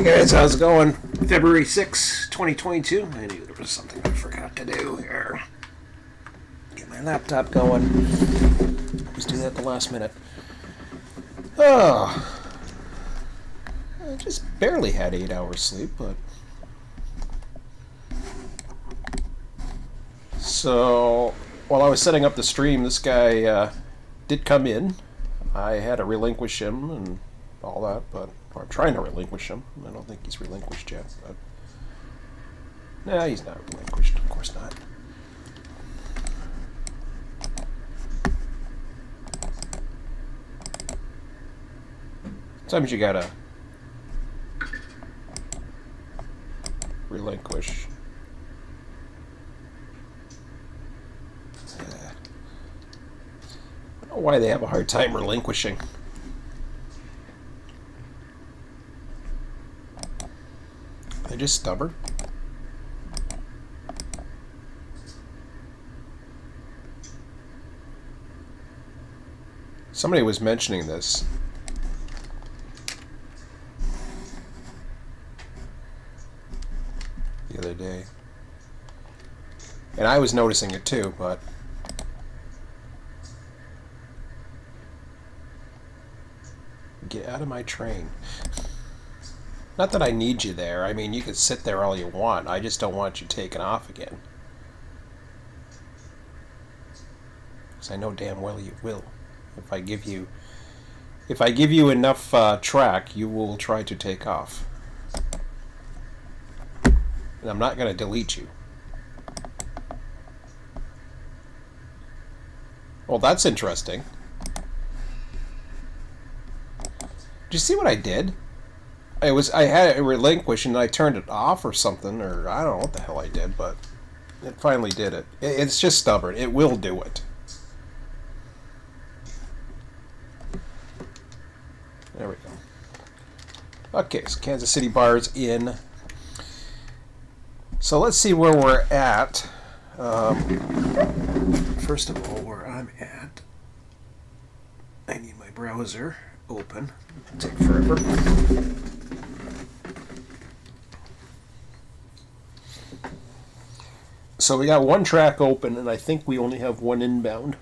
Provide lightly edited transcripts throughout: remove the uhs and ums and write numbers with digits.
Guys, how's it going? February 6, 2022. I knew there was something I forgot to do here. Get my laptop going. Always do that at the last minute. Oh, I just barely had 8 hours sleep, but... So, while I was setting up the stream, this guy did come in. I had to relinquish him and all that, but... Or I'm trying to relinquish him. I don't think he's relinquished yet, but... Nah, he's not relinquished. Of course not. Sometimes you gotta... relinquish. I don't know why they have a hard time relinquishing. They're just stubborn. Somebody was mentioning this. The other day. And I was noticing it too, but... Get out of my train. Not that I need you there. I mean, you can sit there all you want. I just don't want you taking off again. Because I know damn well you will. If I give you enough track, you will try to take off. And I'm not going to delete you. Well, that's interesting. Did you see what I did? I had it relinquished and I turned it off or something, or I don't know what the hell I did, but it finally did it. It's just stubborn. It will do it. There we go. Okay, so Kansas City bar's in. So let's see where we're at. First of all, where I'm at. I need my browser open. It'll take forever. So we got one track open, and I think we only have one inbound.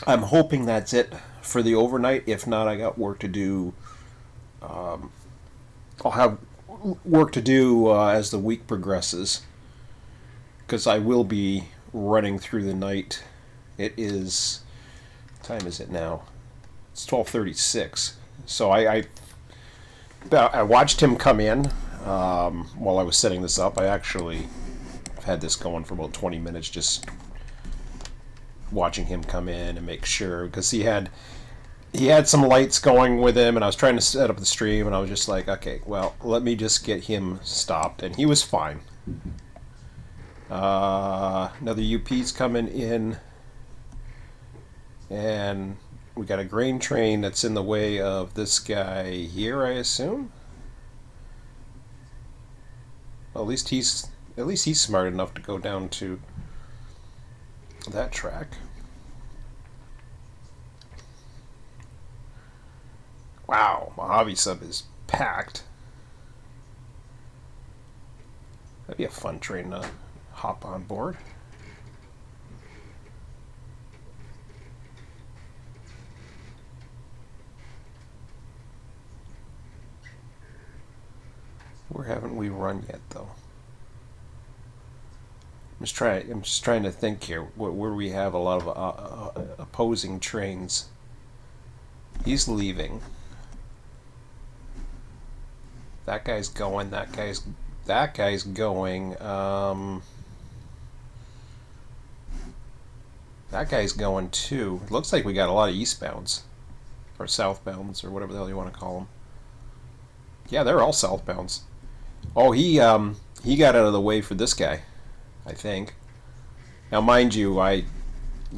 I'm hoping that's it for the overnight. If not, I got work to do. I'll have work to do as the week progresses, because I will be running through the night. It is... What time is it now? It's 12:36. So I watched him come in while I was setting this up. I actually had this going for about 20 minutes, just watching him come in and make sure, because he had some lights going with him, and I was trying to set up the stream, and I was just like, okay, well, let me just get him stopped, and he was fine. Another UP's coming in, and we got a grain train that's in the way of this guy here, I assume. Well, at least he's smart enough to go down to that track. Wow, Mojave sub is packed. That'd be a fun train to hop on board. Where haven't we run yet, though? I'm just trying to think here. Where we have a lot of opposing trains. He's leaving. That guy's going. That guy's going. That guy's going too. It looks like we got a lot of eastbounds, or southbounds, or whatever the hell you want to call them. Yeah, they're all southbounds. Oh, he got out of the way for this guy, I think. Now, mind you, I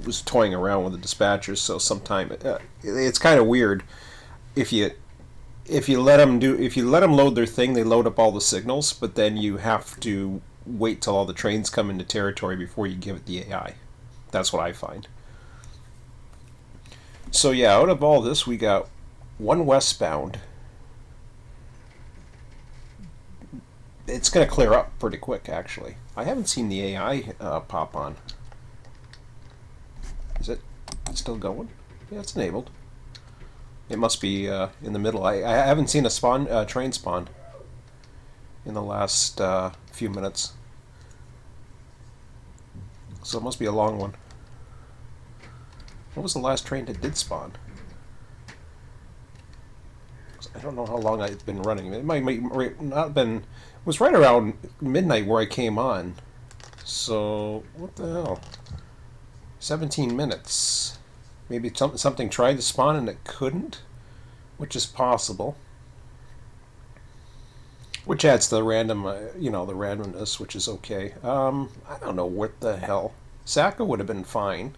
was toying around with the dispatchers, so sometime it's kind of weird. If you let them load their thing, they load up all the signals, but then you have to wait till all the trains come into territory before you give it the AI. That's what I find. So yeah, out of all this, we got one westbound, it's going to clear up pretty quick, actually. I haven't seen the AI pop on. Is it still going? Yeah, it's enabled. It must be in the middle. I haven't seen a train spawn in the last few minutes. So it must be a long one. What was the last train that did spawn? I don't know how long I've been running. It might not been. It was right around midnight where I came on. So what the hell? 17 minutes. Maybe something tried to spawn and it couldn't, which is possible. Which adds to the random, the randomness, which is okay. I don't know what the hell. Saka would have been fine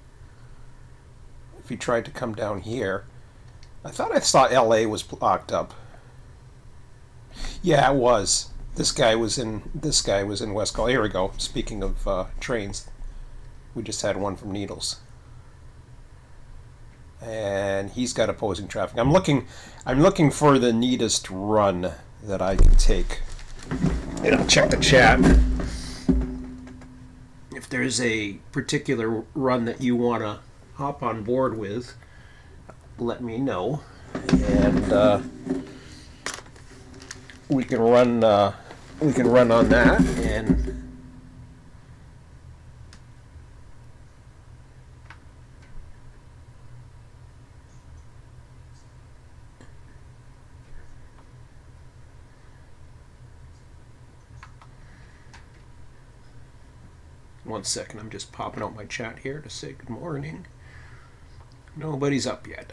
if he tried to come down here. I thought I saw LA was locked up. Yeah, it was. This guy was in West Call. Here we go. Speaking of trains, we just had one from Needles, and he's got opposing traffic. I'm looking for the neatest run that I can take. And I'll check the chat. If there's a particular run that you want to hop on board with, let me know, and we can run on that. And one second, I'm just popping out my chat here to say good morning. Nobody's up yet.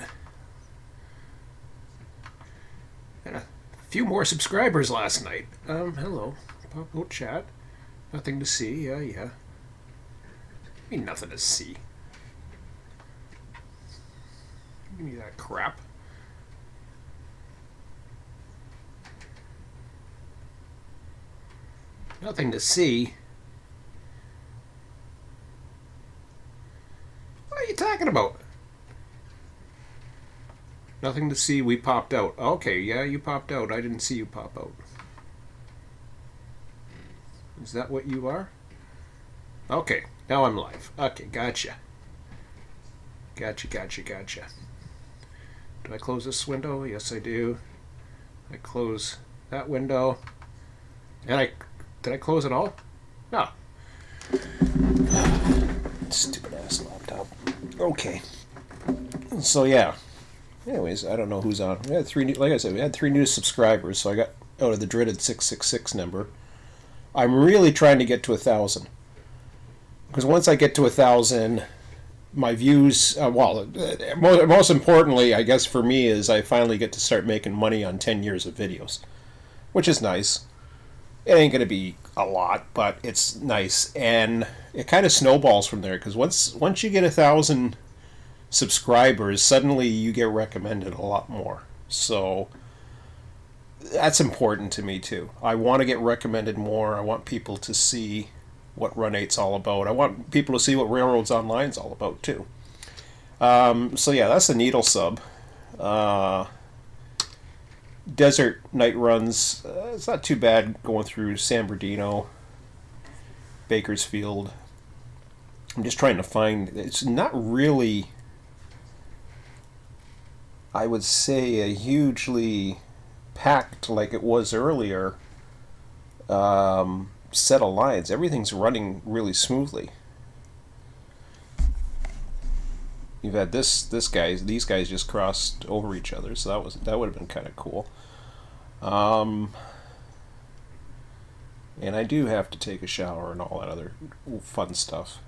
And a few more subscribers last night. Hello. Pop out chat. Nothing to see. Yeah. I mean, nothing to see. Give me that crap. Nothing to see. What are you talking about? Nothing to see, we popped out. Okay, yeah, you popped out. I didn't see you pop out. Is that what you are? Okay, now I'm live. Okay, gotcha. Gotcha. Do I close this window? Yes, I do. I close that window. And did I close it all? No. Stupid ass laptop. Okay. So yeah. Anyways, I don't know who's on. We had we had 3 new subscribers, so I got out of the dreaded 666 number. I'm really trying to get to 1,000. Because once I get to 1,000, my views, most importantly, I guess for me, is I finally get to start making money on 10 years of videos. Which is nice. It ain't going to be a lot, but it's nice. And it kind of snowballs from there, because once you get 1,000 subscribers, suddenly you get recommended a lot more. So that's important to me too. I want to get recommended more. I want people to see what Run8's all about. I want people to see what Railroads Online's all about too. So yeah, that's a Needle sub. Desert night runs. It's not too bad going through San Bernardino, Bakersfield. I'm just trying to find. It's not really, I would say, a hugely packed like it was earlier set of lines. Everything's running really smoothly. You've had these guys just crossed over each other, so that would have been kind of cool. And I do have to take a shower and all that other fun stuff.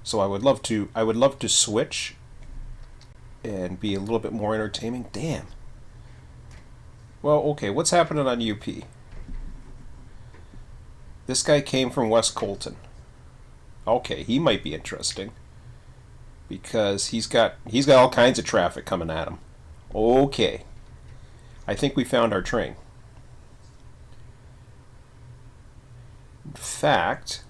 So I would love to switch and be a little bit more entertaining. Damn. Well, okay, what's happening on UP? This guy came from West Colton. Okay, he might be interesting, because he's got all kinds of traffic coming at him. Okay. I think we found our train. In fact,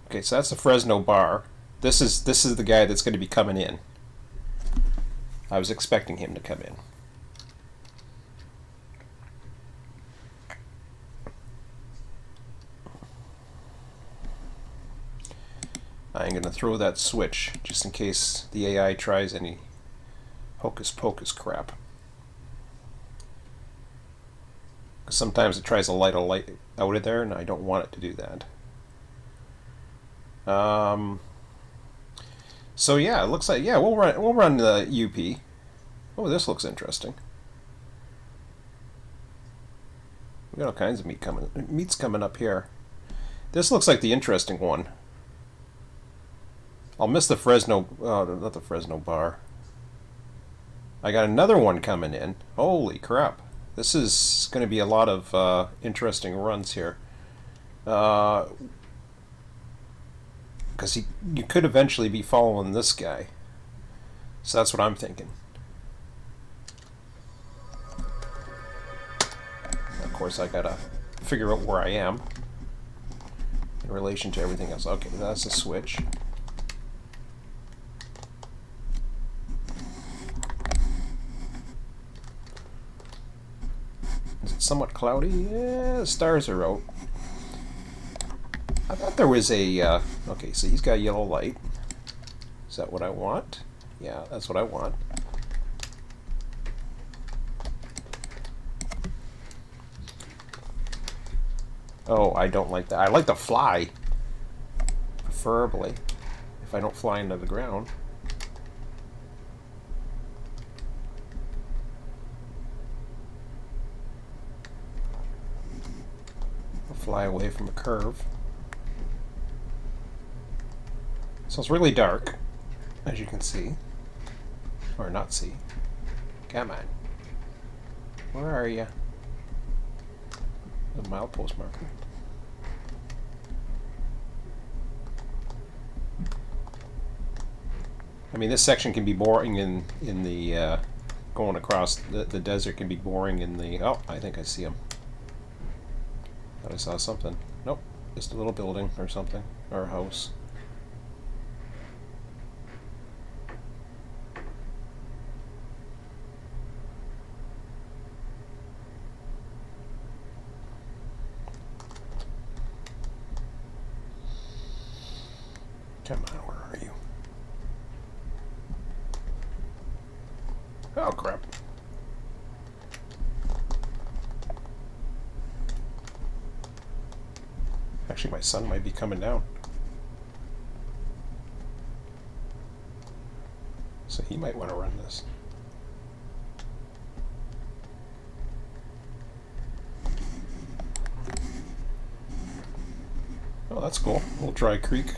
okay, so that's the Fresno bar. This is the guy that's going to be coming in. I was expecting him to come in. I'm going to throw that switch just in case the AI tries any hocus pocus crap. Because sometimes it tries to light a light out of there, and I don't want it to do that. So yeah, it looks like we'll run the UP. Oh, this looks interesting. We got all kinds of meats coming up here. This looks like the interesting one. I'll miss the Fresno, not the Fresno bar. I got another one coming in. Holy crap. This is going to be a lot of interesting runs here. Because you could eventually be following this guy. So that's what I'm thinking. Of course, I gotta figure out where I am in relation to everything else. Okay, that's a switch. Is it somewhat cloudy? Yeah, the stars are out. I thought there was a... okay, so he's got a yellow light. Is that what I want? Yeah, that's what I want. Oh, I don't like that. I like to fly. Preferably. If I don't fly into the ground. I'll fly away from a curve. So it's really dark, as you can see. Or not see. Come on. Where are you? The milepost marker. I mean, this section can be boring in the going across the desert can be boring in the... Oh, I think I see him. Thought I saw something. Nope, just a little building or something, or a house. Come on, where are you? Oh, crap. Actually, my son might be coming down. So he might want to run this. Oh, that's cool. A little dry creek.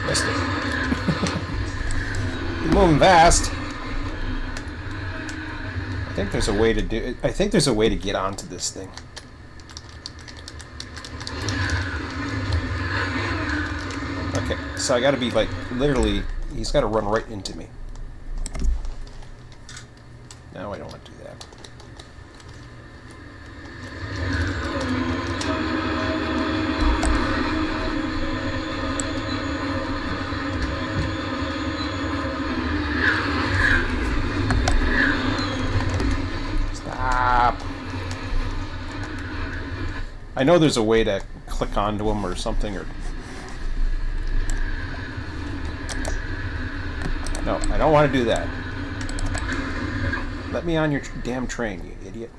Missed it. You're moving fast. I think there's a way to do it. I think there's a way to get onto this thing. Okay, so I gotta be like, literally, he's gotta run right into me. No, I don't want to do that. Stop. I know there's a way to click onto him or something, or... No, I don't want to do that. Let me on your damn train, you idiot.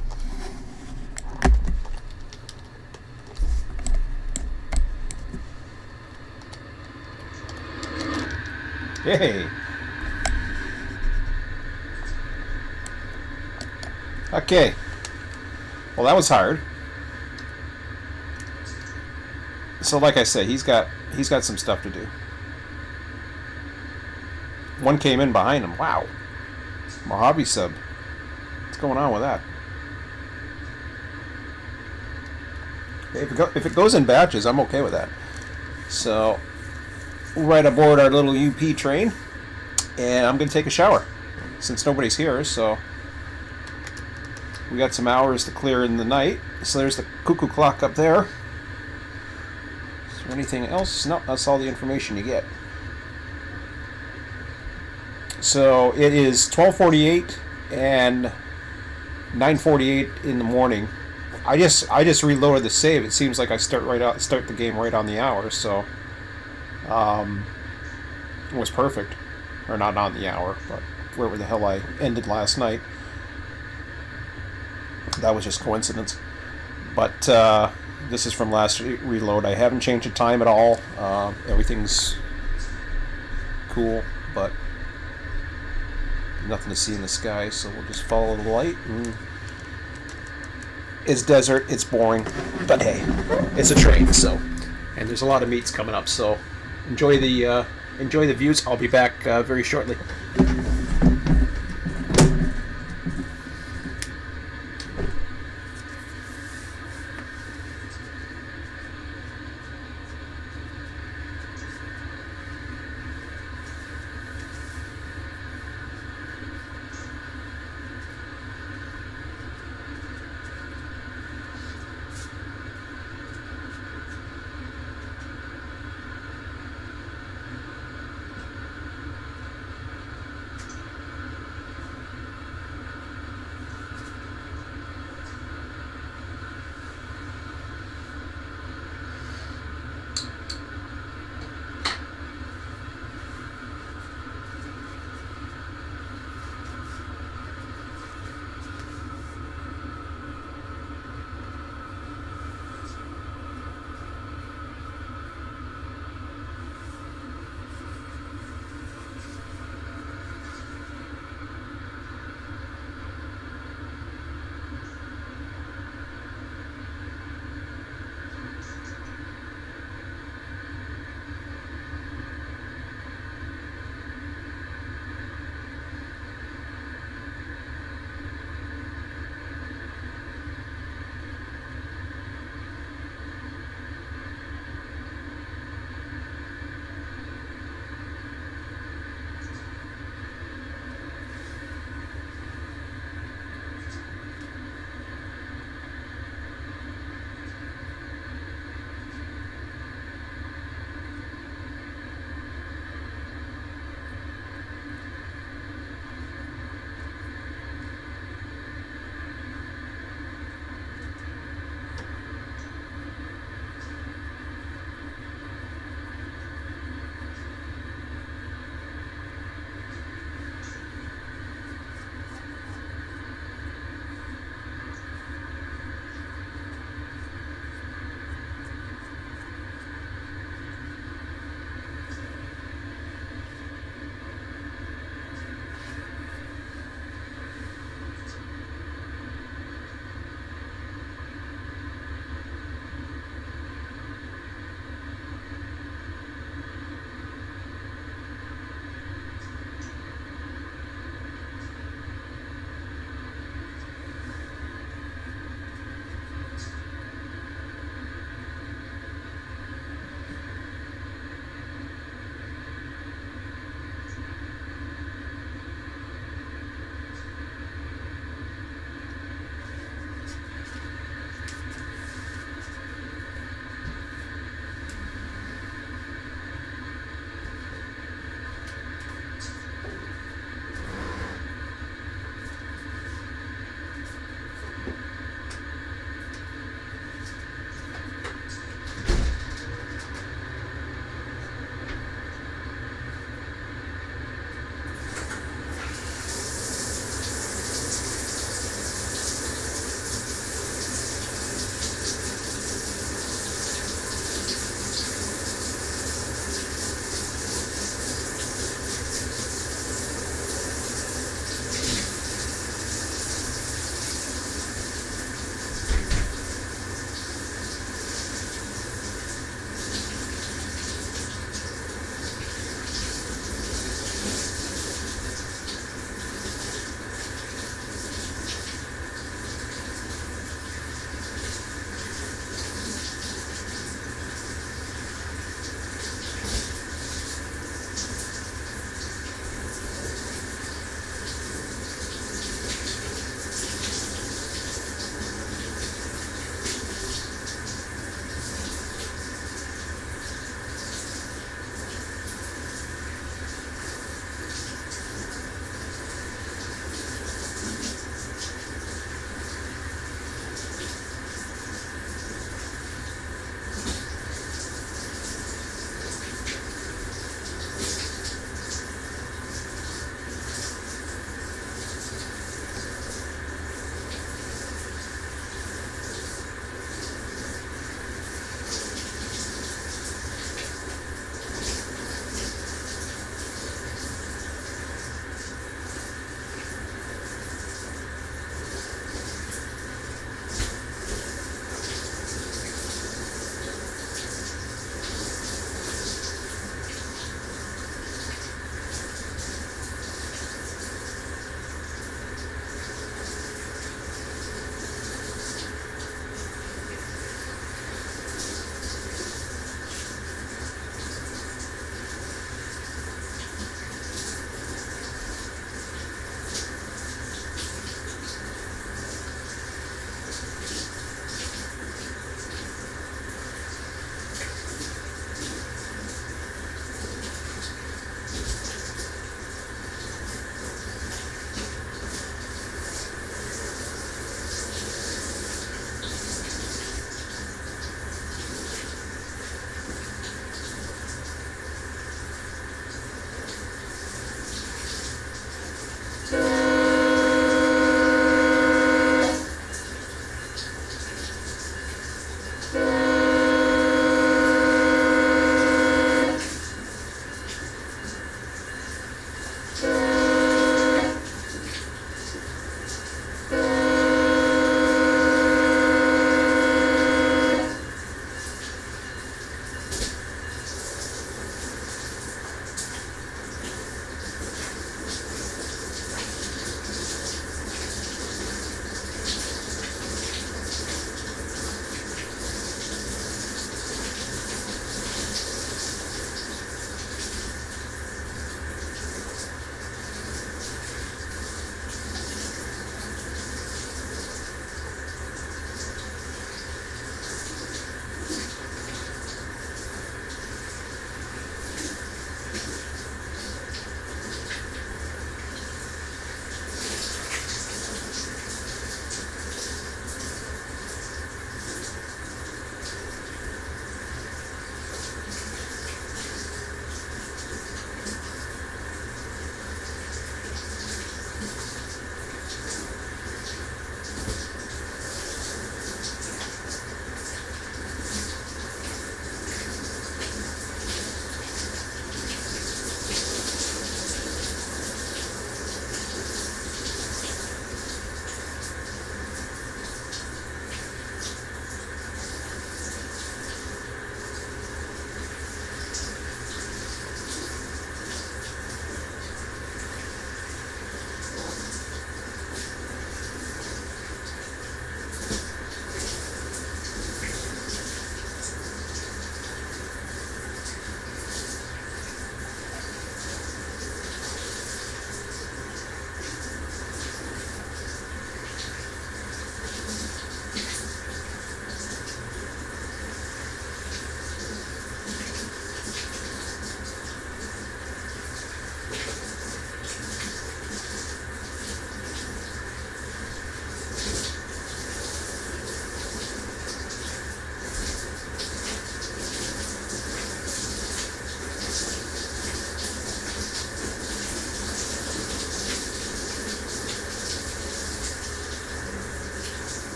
Yay! Okay. Well, that was hard. So, like I said, he's got some stuff to do. One came in behind him. Wow. Mojave sub. What's going on with that? If it goes in batches, I'm okay with that. So, right aboard our little UP train, and I'm going to take a shower since nobody's here. So, we got some hours to clear in the night. So there's the cuckoo clock up there. Is there anything else? No, that's all the information you get. So it is 12:48, and 9:48 in the morning. I just reloaded the save. It seems like I start the game right on the hour, so it was perfect. Or not on the hour, but wherever the hell I ended last night. That was just coincidence. But this is from last reload. I haven't changed the time at all. Everything's cool, but nothing to see in the sky, so we'll just follow the light. And it's desert, it's boring, but hey, it's a train, so. And there's a lot of meets coming up, so enjoy the views. I'll be back very shortly.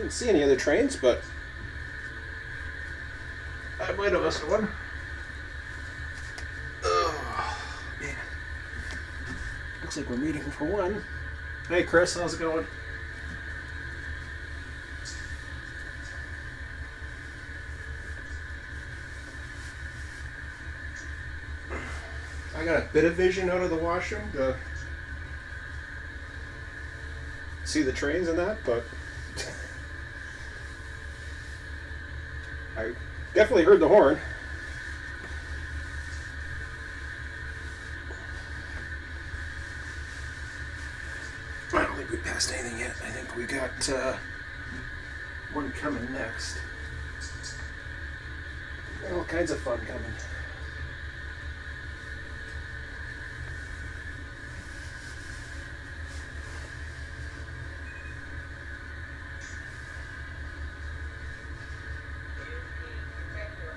Didn't see any other trains, but I might have missed one. Oh, man. Looks like we're meeting for one. Hey, Chris, how's it going? I got a bit of vision out of the washroom to see the trains and that, but I definitely heard the horn. I don't think we passed anything yet. I think we got one coming next. All kinds of fun coming.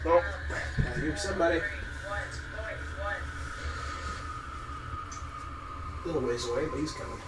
Oh, I hear somebody. A little ways away, but he's coming.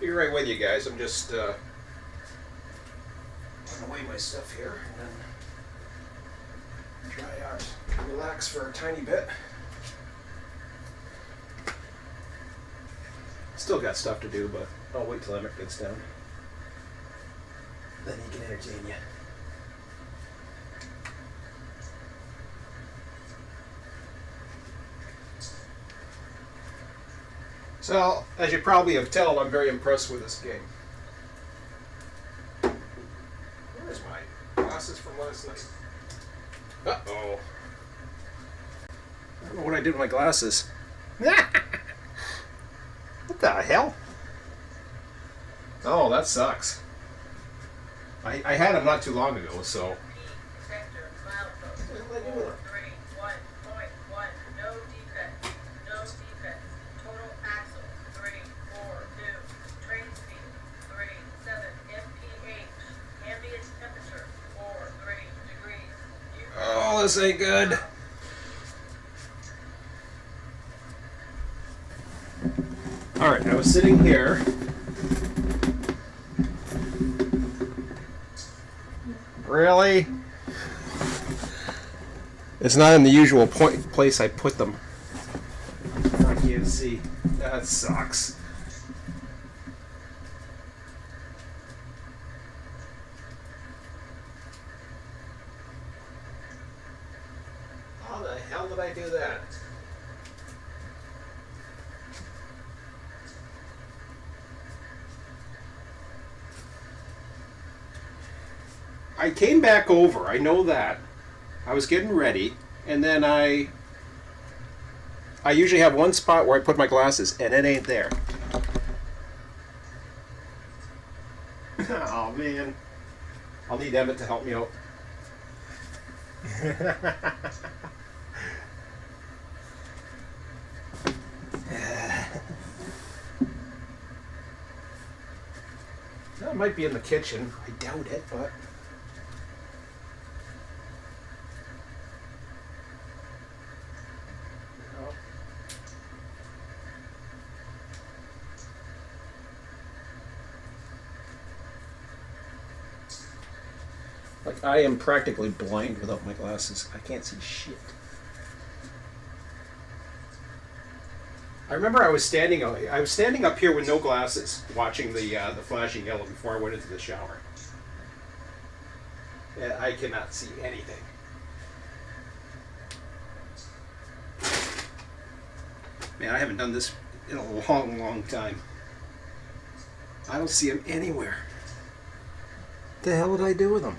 Be right with you guys. I'm just putting away my stuff here and then try out, relax for a tiny bit. Still got stuff to do, but I'll wait till Emmett gets down. Then he can entertain you. So, as you probably have told, I'm very impressed with this game. Where's my glasses from last night? Uh-oh. I don't know what I did with my glasses. What the hell? Oh, that sucks. I had them not too long ago, so... Oh, this ain't good. Alright, I was sitting here. Really? It's not in the usual place I put them. I can't see. That sucks. How the hell did I do that? I came back over, I know that. I was getting ready, and then I usually have one spot where I put my glasses, and it ain't there. Oh man. I'll need Emmett to help me out. That might be in the kitchen. I doubt it, but... Like, I am practically blind without my glasses. I can't see shit. I remember I was standing up here with no glasses, watching the flashing yellow before I went into the shower. And I cannot see anything. Man, I haven't done this in a long, long time. I don't see them anywhere. What the hell did I do with them?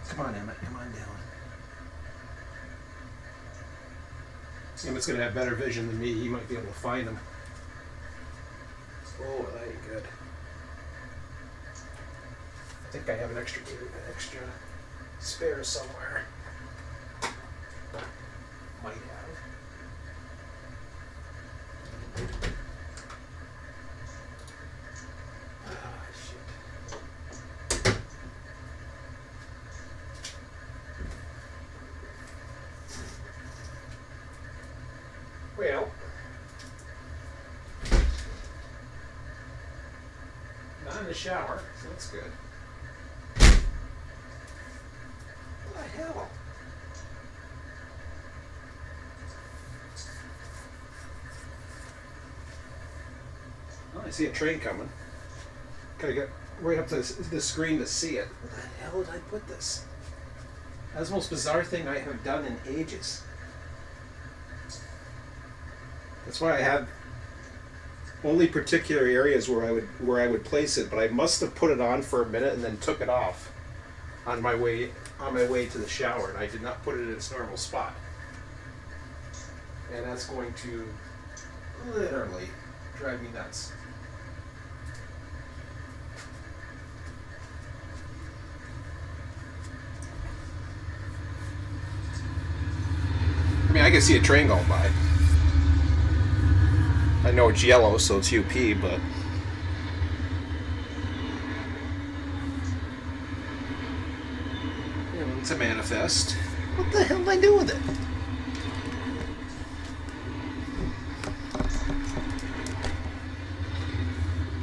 Come on, Emmett. Come on down. Emmett's going to have better vision than me. He might be able to find them. Oh, that ain't good. I think I have an extra spare somewhere. Might have. Ah, shit. Well, not in the shower, so that's good. What the hell? Oh, I see a train coming. Gotta get right up to the screen to see it. Where the hell did I put this? That's the most bizarre thing I have done in ages. That's why I have only particular areas where I would place it, but I must have put it on for a minute and then took it off on my way to the shower, and I did not put it in its normal spot. And that's going to literally drive me nuts. I mean, I can see a train going by. I know it's yellow, so it's UP, but you know, it's a manifest. What the hell did I do with it?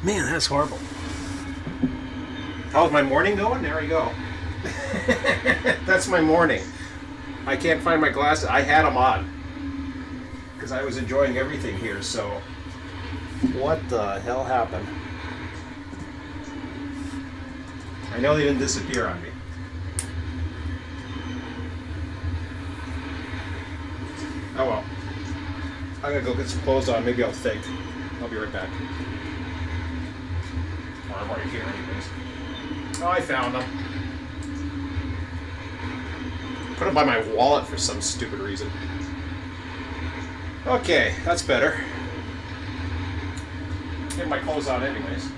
Man, that's horrible. How's my morning going? There we go. That's my morning. I can't find my glasses. I had them on because I was enjoying everything here, so what the hell happened? I know they didn't disappear on me. Oh well. I'm gonna go get some clothes on. Maybe I'll think. I'll be right back. Or I'm already here anyways. Oh, I found them. Put them by my wallet for some stupid reason. Okay, that's better. Get my clothes on anyways.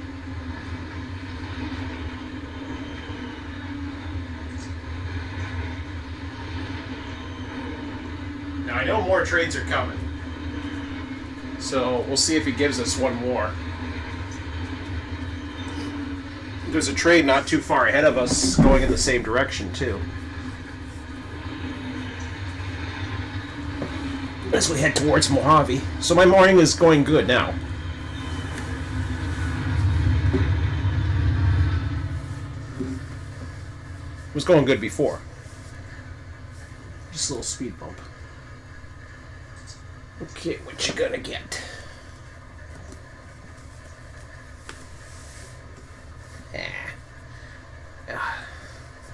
Now I know more trades are coming. So we'll see if he gives us one more. There's a trade not too far ahead of us going in the same direction too. As we head towards Mojave. So my morning is going good now. It was going good before. Just a little speed bump. Okay, what you gonna get?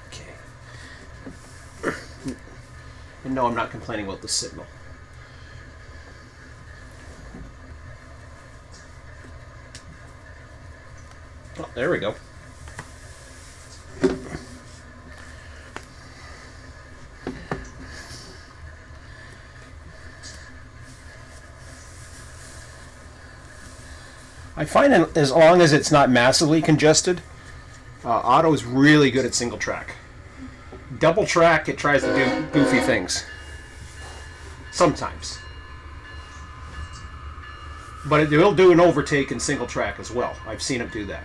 Okay. And no, I'm not complaining about the signal. Oh, there we go. I find as long as it's not massively congested, auto is really good at single track. Double track, it tries to do goofy things. Sometimes. But it will do an overtake in single track as well. I've seen it do that.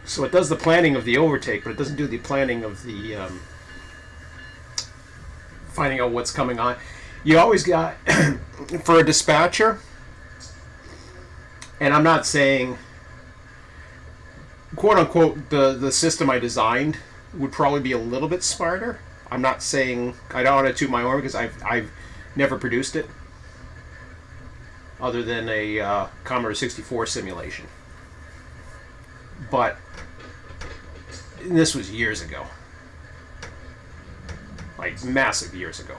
So it does the planning of the overtake, but it doesn't do the planning of the finding out what's coming on. You always got, for a dispatcher, and I'm not saying, quote unquote, the system I designed would probably be a little bit smarter. I'm not saying, I don't want to toot my horn because I've never produced it other than a Commodore 64 simulation. But this was years ago. Like massive years ago.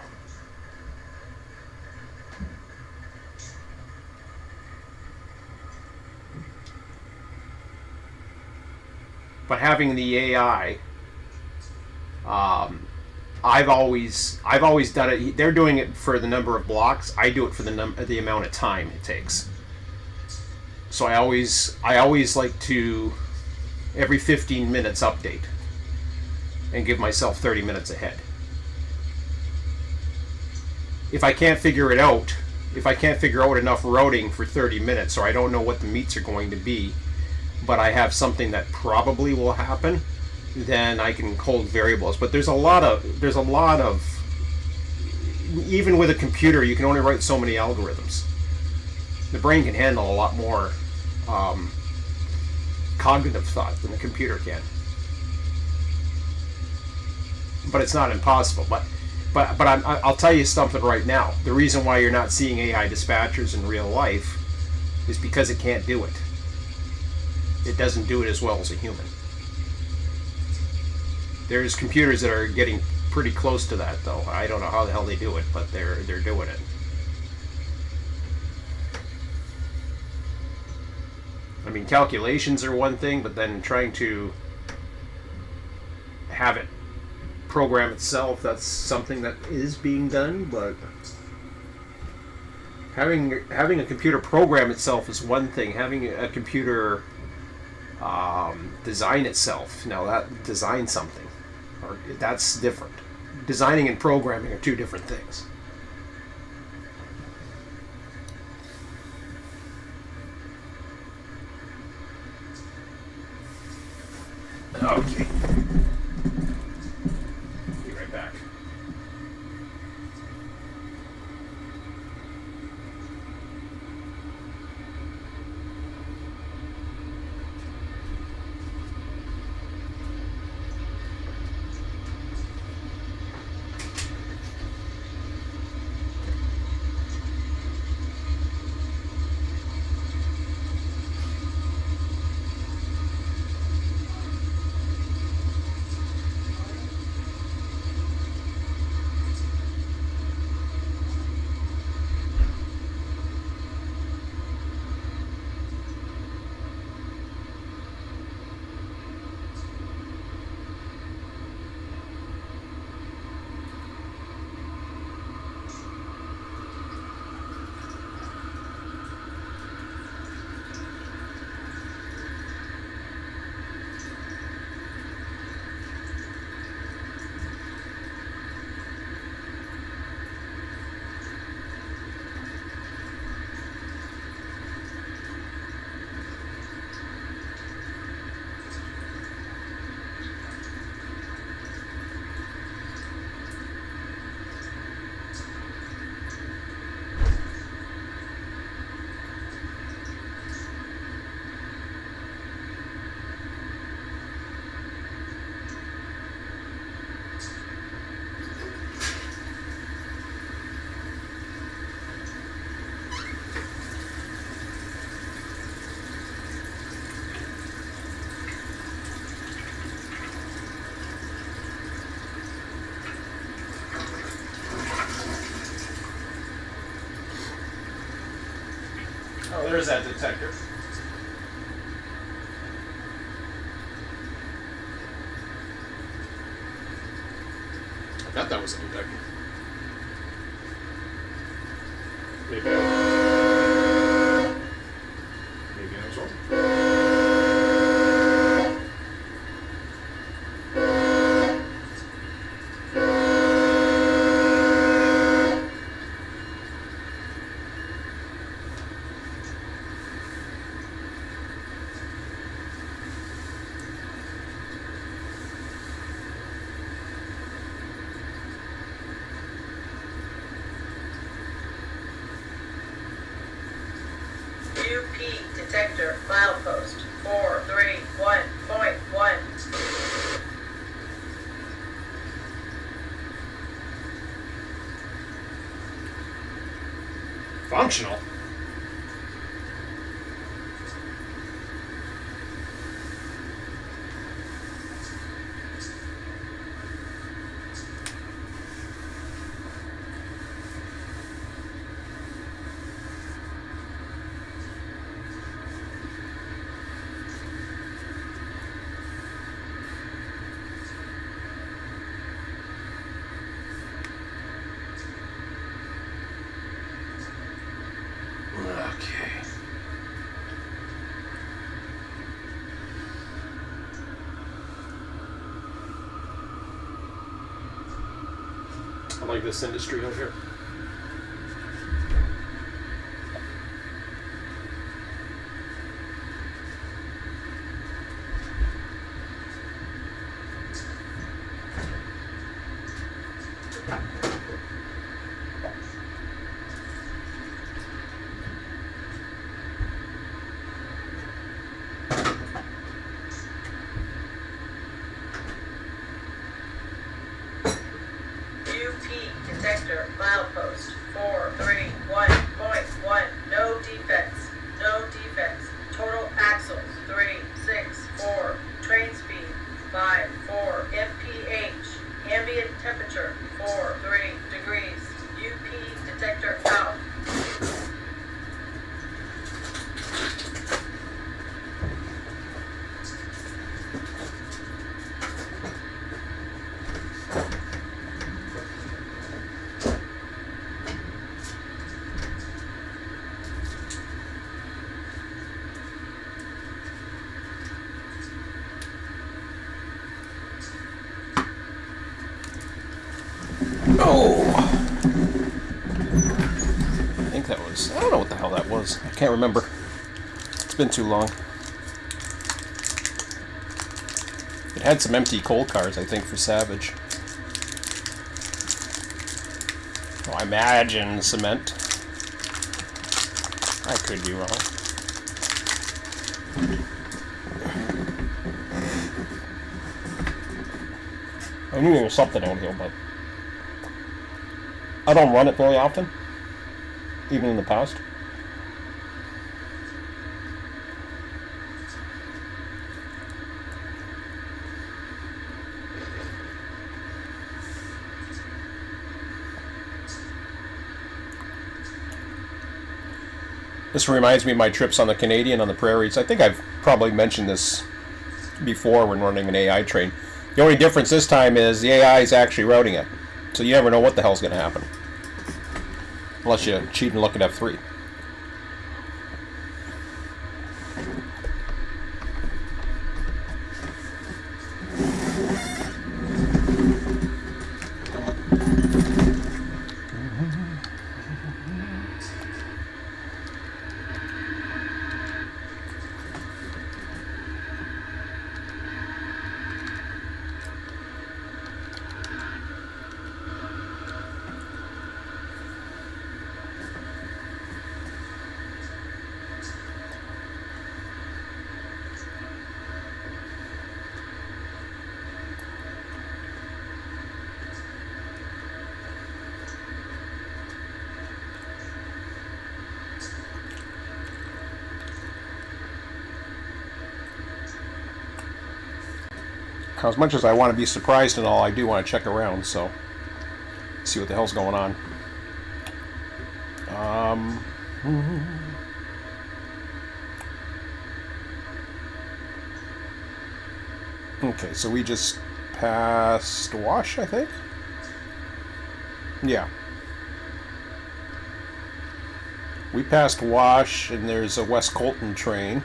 But having the AI I've always done it. They're doing it for the number of blocks. I do it for the amount of time it takes. So I always like to every 15 minutes update and give myself 30 minutes ahead. If I can't figure it out, if I can't figure out enough routing for 30 minutes, or I don't know what the meets are going to be, but I have something that probably will happen, then I can hold variables. But there's a lot of even with a computer, you can only write so many algorithms. The brain can handle a lot more cognitive thought than the computer can. But it's not impossible. But I'll tell you something right now. The reason why you're not seeing AI dispatchers in real life is because it can't do it. It doesn't do it as well as a human. There's computers that are getting pretty close to that, though. I don't know how the hell they do it, but they're doing it. I mean, calculations are one thing, but then trying to have it program itself, that's something that is being done, but having a computer program itself is one thing. Having a computer design itself, now that design something, or that's different. Designing and programming are two different things. Okay. Be right back. Oh, there's that detector. I thought that was a detector. Maybe I was wrong. UP detector milepost 431.1. Functional. like this industry out here. Detector, milepost, 431.1, no defects, no defects. Total axles, 364, train speed, 54 mph, ambient temperature, 43 degrees, UP detector out. Oh! I think that was... I don't know what the hell that was. I can't remember. It's been too long. It had some empty coal cars, I think, for Savage. Oh, I imagine cement. I could be wrong. I knew there was something out here, but I don't run it very often, even in the past. This reminds me of my trips on the Canadian on the prairies. I think I've probably mentioned this before when running an AI train. The only difference this time is the AI is actually routing it. So you never know what the hell's going to happen. Unless you cheat and look at F3. As much as I want to be surprised and all, I do want to check around, so see what the hell's going on. Okay, so we just passed Wash, I think? Yeah. We passed Wash, and there's a West Colton train.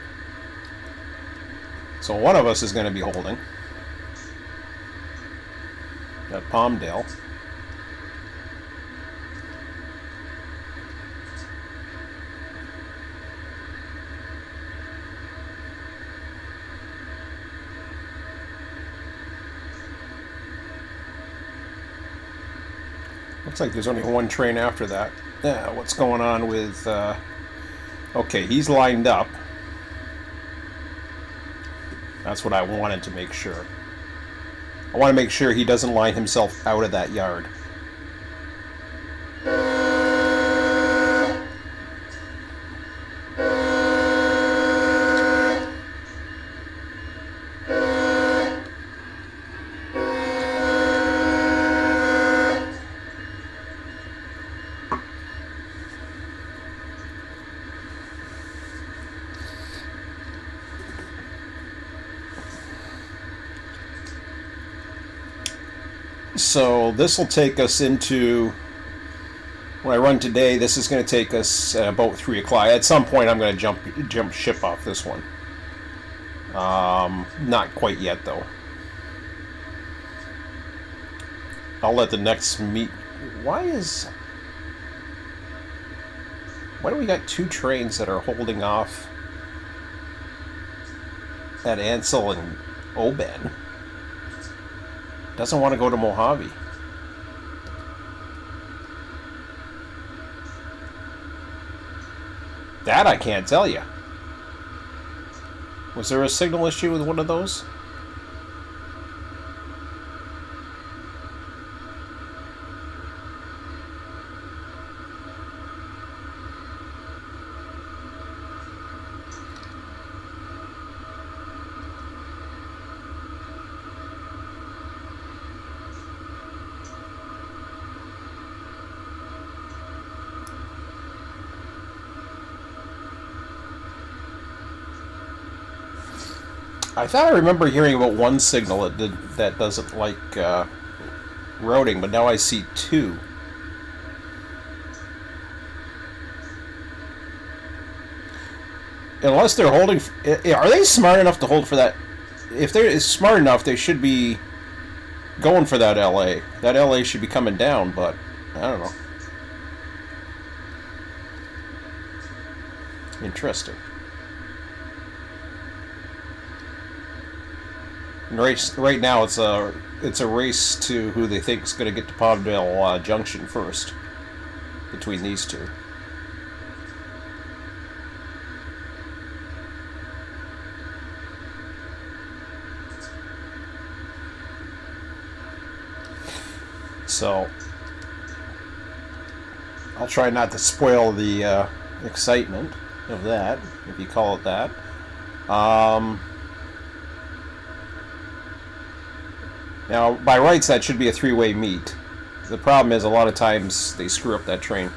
So one of us is going to be holding. At Palmdale. Looks like there's only one train after that. Yeah, what's going on with... okay, he's lined up. That's what I wanted to make sure. I want to make sure he doesn't line himself out of that yard. So this will take us into, when I run today, this is going to take us about 3 o'clock. At some point I'm going to jump ship off this one. Not quite yet though. I'll let the next meet Why do we got two trains that are holding off at Ansel and Oban? Doesn't want to go to Mojave. That I can't tell you. Was there a signal issue with one of those? I thought I remember hearing about one signal that doesn't like routing, but now I see two. Unless they're holding... Are they smart enough to hold for that? If they're smart enough, they should be going for that LA. That LA should be coming down, but I don't know. Interesting. Right now, it's a race to who they think is going to get to Palmdale Junction first between these two. So I'll try not to spoil the excitement of that, if you call it that. Now, by rights, that should be a three-way meet. The problem is, a lot of times, they screw up that train.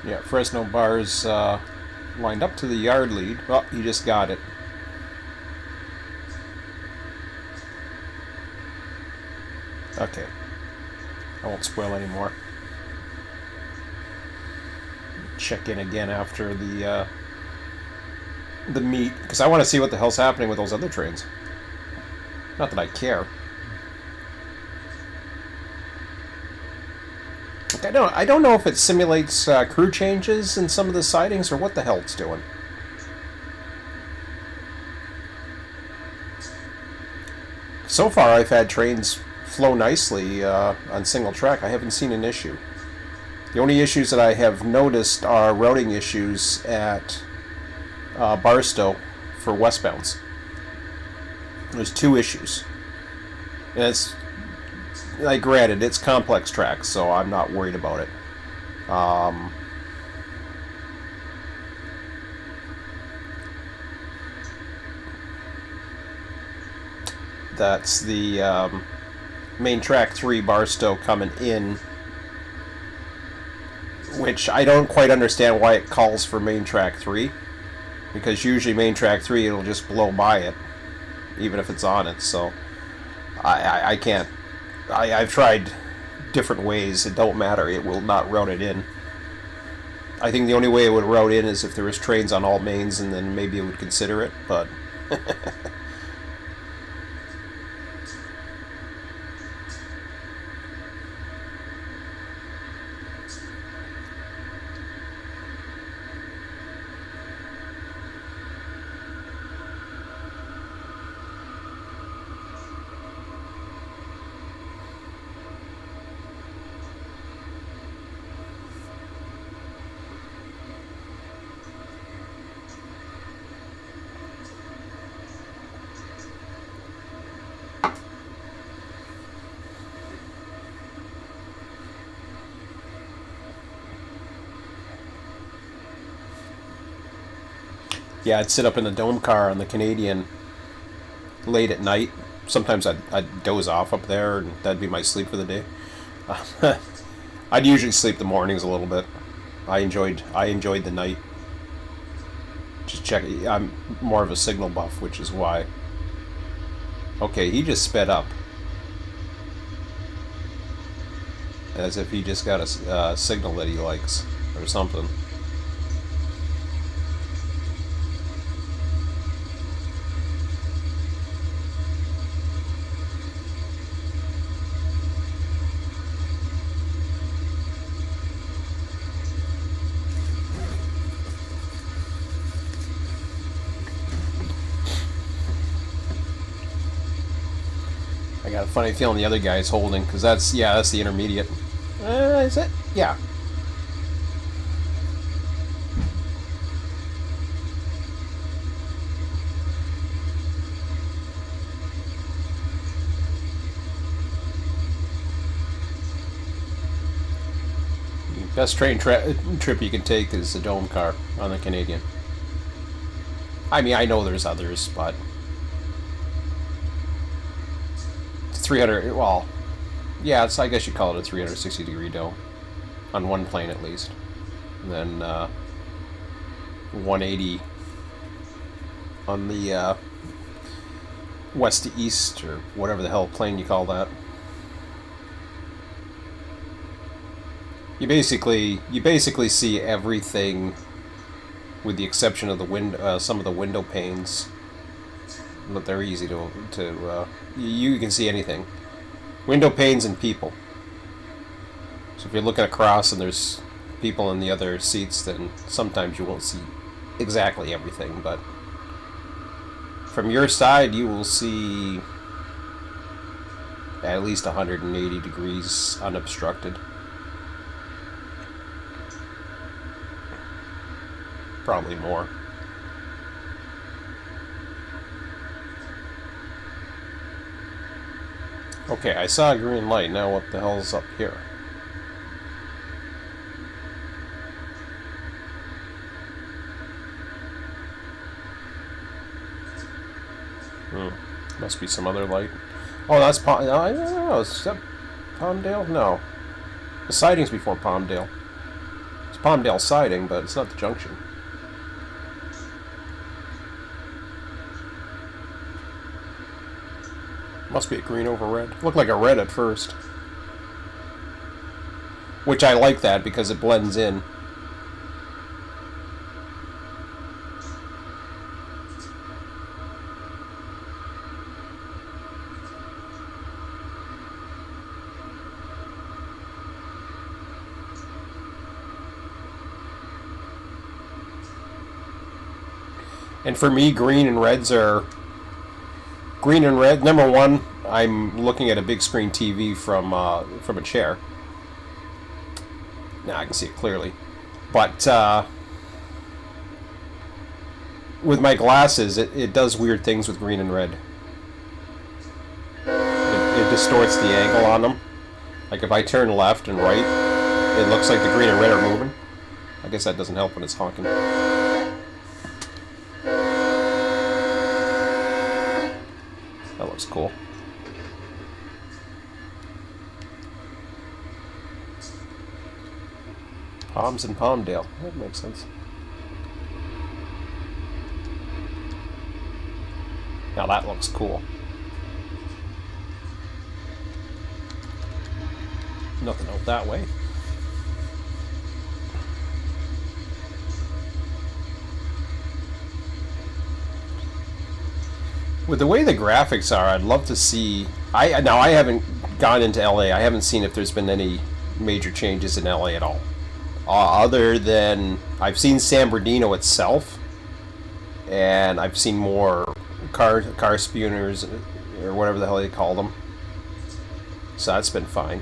Yeah, Fresno Bar's lined up to the yard lead. Well, he just got it. Okay. I won't spoil anymore. Check in again after the meet, because I want to see what the hell's happening with those other trains. Not that I care. I don't know if it simulates crew changes in some of the sidings or what the hell it's doing. So far, I've had trains flow nicely on single track. I haven't seen an issue. The only issues that I have noticed are routing issues at Barstow for westbounds. There's two issues. And it's, like, granted, it's complex tracks, so I'm not worried about it. That's the main track 3 Barstow coming in, which I don't quite understand why it calls for main track 3, because usually main track 3 it'll just blow by it even if it's on it. So I can't. I've tried different ways. It don't matter. It will not route it in. I think the only way it would route in is if there was trains on all mains, and then maybe it would consider it, but yeah, I'd sit up in the dome car on the Canadian late at night. Sometimes I'd doze off up there, and that'd be my sleep for the day. I'd usually sleep the mornings a little bit. I enjoyed the night. Just check. I'm more of a signal buff, which is why. Okay, he just sped up. as if he just got a signal that he likes or something. I got a funny feeling the other guy is holding, because that's the intermediate. Is it? Yeah. Best train trip you can take is the Dome car on the Canadian. I mean, I know there's others, but 300. Well, yeah, I guess you call it a 360-degree dome on one plane at least, and then 180 on the west to east, or whatever the hell plane you call that. You basically see everything, with the exception of the some of the window panes, but they're easy to you can see anything. Window panes and people. So if you're looking across and there's people in the other seats, then sometimes you won't see exactly everything, but from your side you will see at least 180 degrees unobstructed. Probably more. Okay, I saw a green light. Now what the hell's up here? Must be some other light. Oh, that's I don't know. Is that Palmdale? No. The siding's before Palmdale. It's Palmdale siding, but it's not the junction. Must be a green over red. Looked like a red at first. Which I like that because it blends in. And for me, green and red. Number one, I'm looking at a big screen TV from a chair. Now I can see it clearly, but with my glasses, it does weird things with green and red. It distorts the angle on them. Like if I turn left and right, it looks like the green and red are moving. I guess that doesn't help when it's honking. That looks cool. Palms and Palmdale. That makes sense. Now that looks cool. Nothing out that way. With the way the graphics are, I'd love to see. I haven't gone into LA. I haven't seen if there's been any major changes in LA at all. Other than I've seen San Bernardino itself, and I've seen more car spewers or whatever the hell they call them. So that's been fine.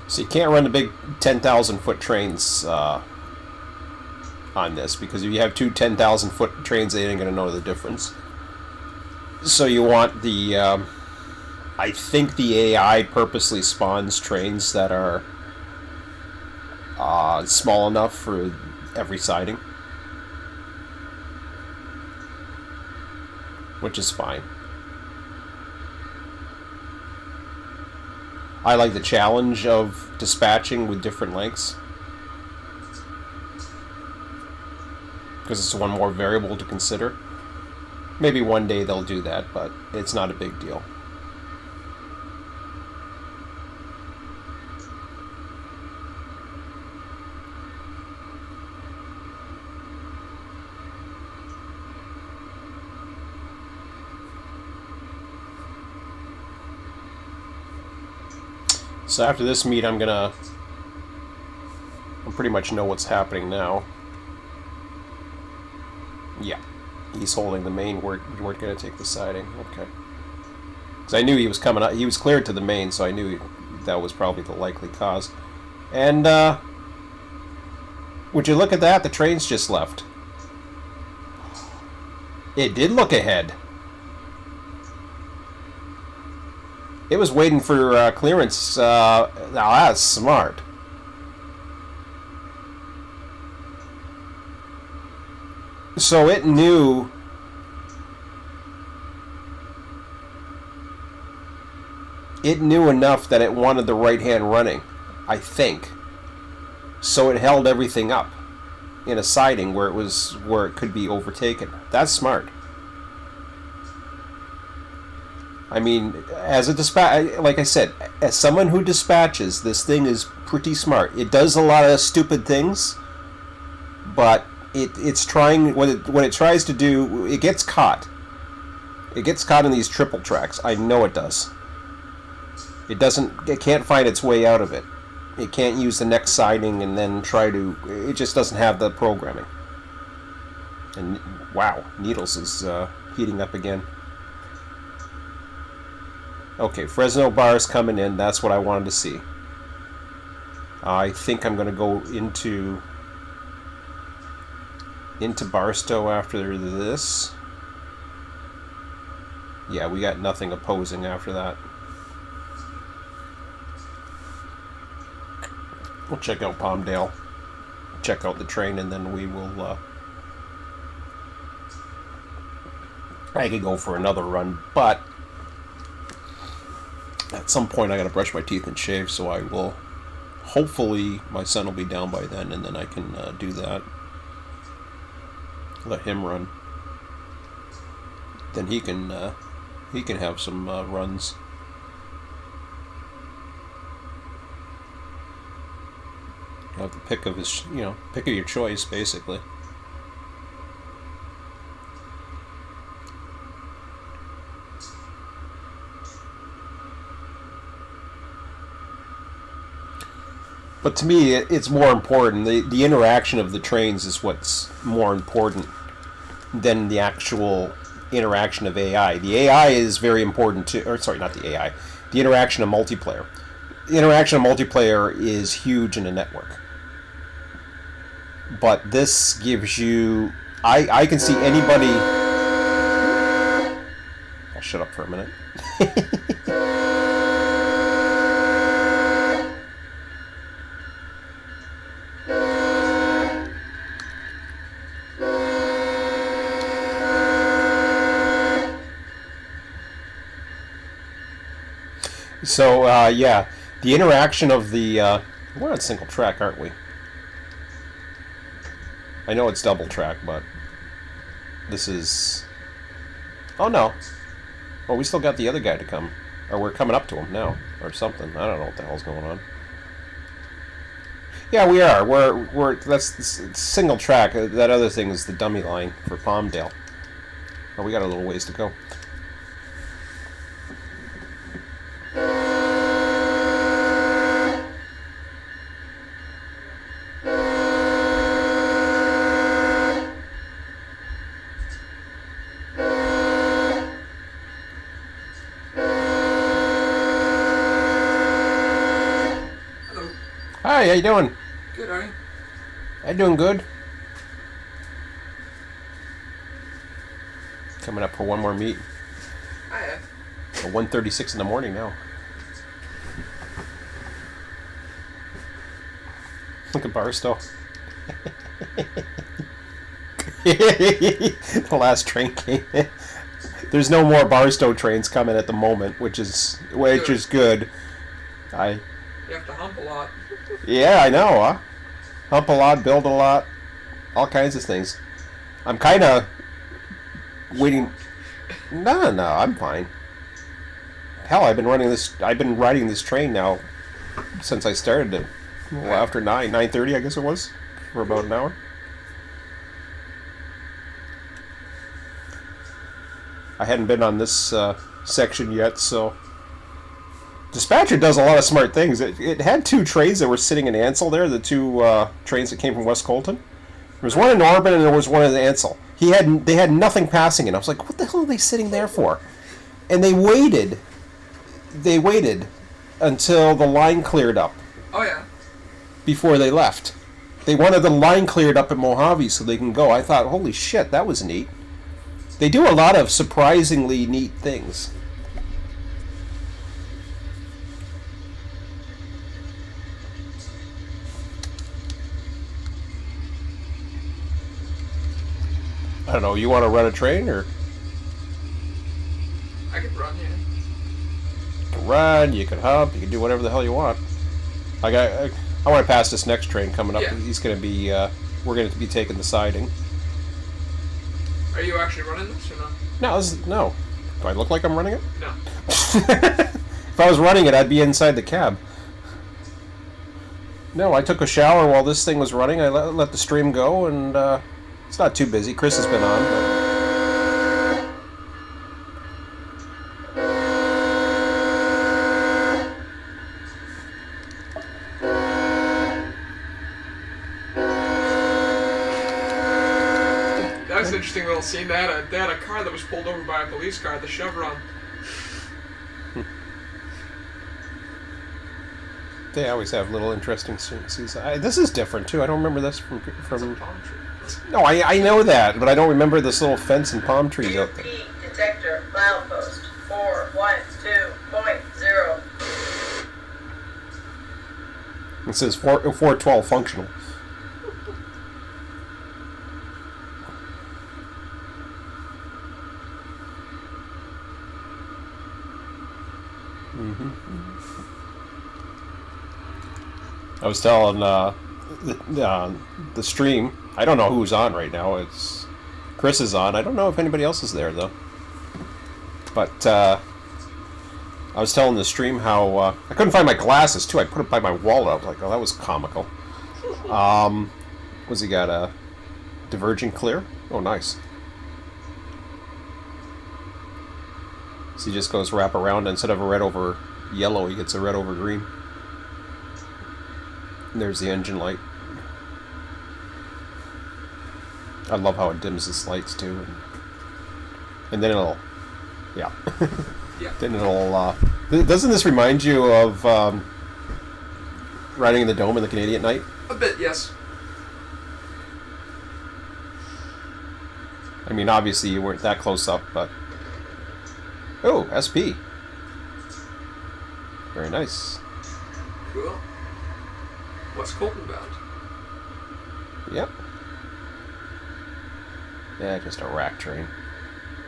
So you can't run the big 10,000 foot trains on this, because if you have two 10,000 foot trains, they ain't gonna know the difference. So you want the I think the AI purposely spawns trains that are small enough for every siding, which is fine. I like the challenge of dispatching with different lengths, because it's one more variable to consider. Maybe one day they'll do that, but it's not a big deal. So after this meet, I pretty much know what's happening now. Yeah, he's holding the main. We weren't going to take the siding. Okay. Because I knew he was coming up. He was cleared to the main, so I knew that was probably the likely cause. And, would you look at that? The train's just left. It did look ahead. It was waiting for clearance. Now that's smart. So it knew enough that it wanted the right hand running, I think. So it held everything up in a siding where it could be overtaken. That's smart. I mean, as a dispatch, like I said, as someone who dispatches, this thing is pretty smart. It does a lot of stupid things, but it's trying what it tries to do. It gets caught. It gets caught in these triple tracks. I know it does. It can't find its way out of it. It can't use the next siding and then try to. It just doesn't have the programming. And wow, Needles is heating up again. Okay, Fresno bars coming in. That's what I wanted to see. I think I'm going to go into Barstow after this. Yeah, we got nothing opposing after that. We'll check out Palmdale, check out the train, and then we will. I could go for another run, but at some point I gotta brush my teeth and shave, so I will. Hopefully my son will be down by then, and then I can do that. Let him run. Then he can have some runs. Have the pick of his, pick of your choice, basically. But to me, it's more important. The interaction of the trains is what's more important than the actual interaction of AI. The AI is very important too. Or sorry, not the AI. The interaction of multiplayer. The interaction of multiplayer is huge in a network. But this gives you. I can see anybody. I'll shut up for a minute. So, yeah, the interaction of the, we're on single track, aren't we? I know it's double track, but this is, oh no. Well, we still got the other guy to come, or we're coming up to him now, or something. I don't know what the hell's going on. Yeah, we are. That's single track. That other thing is the dummy line for Palmdale. Oh, we got a little ways to go. Hi, how you doing? Good, are you? I'm doing good. Coming up for one more meet. Hiya. 1:36 in the morning now. Look at Barstow. The last train came in. There's no more Barstow trains coming at the moment, which is good. You have to hump a lot. Yeah, I know, huh? Hump a lot, build a lot, all kinds of things. I'm kind of waiting. No, I'm fine. Hell, I've been riding this train now since I started it. Well, after 9:30, I guess it was, for about an hour. I hadn't been on this section yet, so dispatcher does a lot of smart things. It had two trains that were sitting in Ansel there, the two trains that came from West Colton. There was one in Orban and there was one in Ansel. They had nothing passing it. I was like, what the hell are they sitting there for? And they waited until the line cleared up. Oh, yeah. Before they left. They wanted the line cleared up at Mojave so they can go. I thought, holy shit, that was neat. They do a lot of surprisingly neat things. I don't know, you want to run a train, or? I could run, yeah. You can run, you can hump, you can do whatever the hell you want. I want to pass this next train coming up. Yeah. He's going to be, we're going to be taking the siding. Are you actually running this or not? No. Do I look like I'm running it? No. If I was running it, I'd be inside the cab. No, I took a shower while this thing was running. I let the stream go, and it's not too busy. Chris has been on. But... That was an interesting little scene. They had a car that was pulled over by a police car, the Chevron. They always have little interesting scenes. This is different, too. I don't remember this from... It's a palm tree. No, I know that, but I don't remember this little fence and palm trees out there. UP detector milepost 412.0. It says 412 functional. I was telling the stream, I don't know who's on right now. It's Chris is on. I don't know if anybody else is there, though. But I was telling the stream how I couldn't find my glasses, too. I put it by my wallet. I was like, oh, that was comical. What's he got? A divergent clear? Oh, nice. So he just goes wrap around. Instead of a red over yellow, he gets a red over green. And there's the engine light. I love how it dims its lights too, and then it'll, yeah. Yeah. Then it'll. Doesn't this remind you of riding in the dome in the Canadian night? A bit, yes. I mean, obviously you weren't that close up, but oh, SP. Very nice. Cool. What's Colton bound? Yep. Yeah, just a rack train.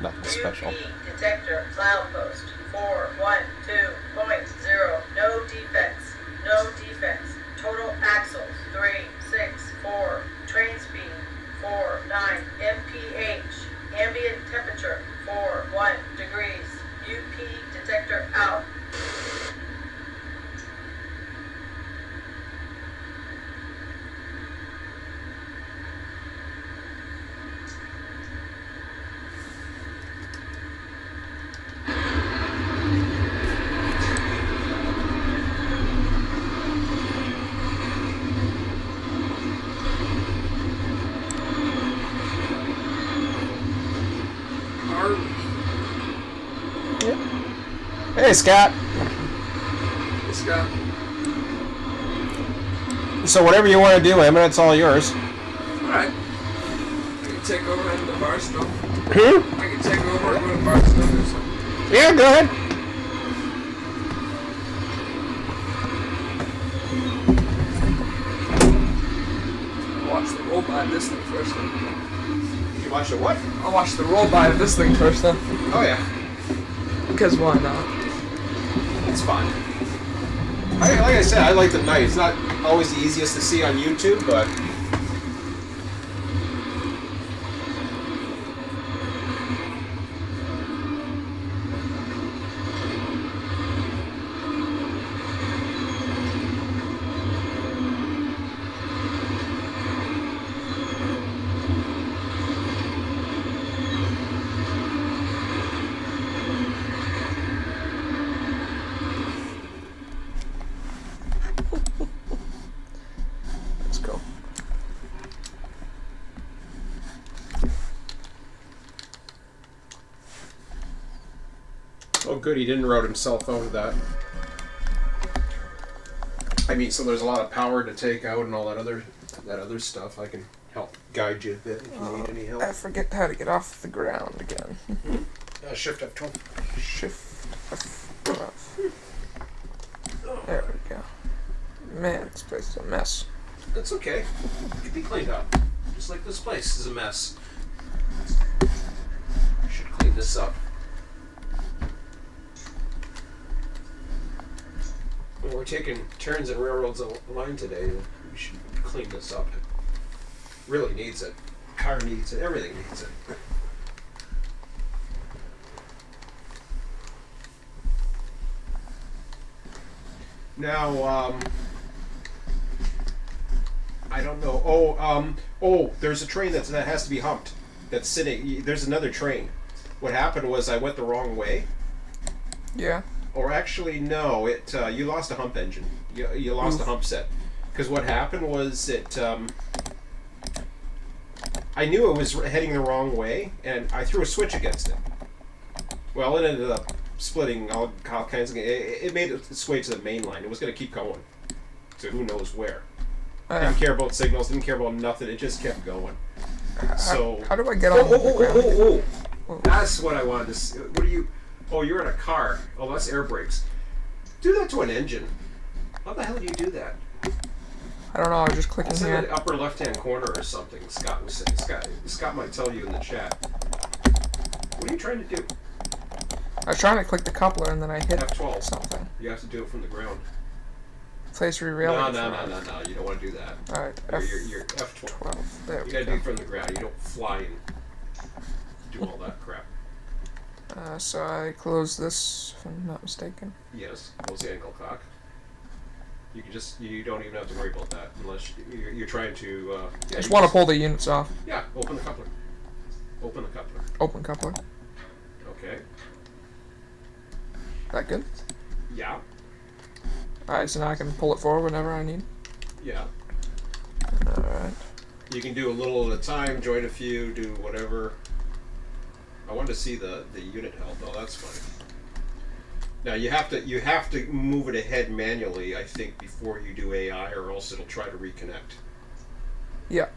Nothing special. UP detector milepost 412.0. No defects. No defects. Total axles 364. Train speed 49 mph. Ambient temperature 41 degrees. UP detector out. Hey, Scott. Hey, Scott. So whatever you want to do, Emmett, it's all yours. Alright. I can take over and go to Barstow. Hmm? I can take over and go to Barstow or something. Yeah, go ahead. watch a what? I'll watch the roll by of this thing first then. Oh yeah, Because why not? it's fun. Like I said, I like the night. It's not always the easiest to see on YouTube, but Let's go. oh good, he didn't route himself out of that. I mean, so there's a lot of power to take out and all that other stuff. I can help guide you a bit if you need any help. I forget how to get off the ground again. Shift F12. Shift F12. There we go. Man, this place is a mess. That's okay. It can be cleaned up. Just like this place is a mess. Should clean this up. Well, we're taking turns in railroads line today. We should clean this up. It really needs it. Car needs it. Everything needs it. Now, I don't know. Oh, there's a train that has to be humped. That's sitting. There's another train. What happened was I went the wrong way. Yeah. Or actually, no. You lost a hump engine. You lost a hump set. Because what happened was I knew it was heading the wrong way, and I threw a switch against it. Well, it ended up splitting all kinds of. It made its way to the main line. It was going to keep going to who knows where. Didn't care about signals. Didn't care about nothing. It just kept going. So How do I get on the ground? oh! That's what I wanted to see. What are you? Oh, you're in a car. Oh, that's air brakes. Do that to an engine. How the hell do you do that? I don't know. I was just clicking It's in here. the upper left-hand corner or something. Scott was saying. Scott might tell you in the chat. What are you trying to do? I was trying to click the coupler and then I hit F12. something. You have to do it from the ground. Place rerailing. No. You don't want to do that. All right. You're F12. F12. There You we gotta do go. it from the ground. You don't fly and do all that crap. So I close this, if I'm not mistaken. Yes, close the ankle cock. You don't even have to worry about that unless you're trying to. I just want to pull the units off. Yeah, open the coupler. Open the coupler. Open coupler. Okay. That good? Yeah. Alright, so now I can pull it forward whenever I need. Yeah. Alright. You can do a little at a time, join a few, do whatever. I wanted to see the unit health. Oh, that's fine. Now you have to move it ahead manually, I think, before you do AI, or else it'll try to reconnect. Yeah.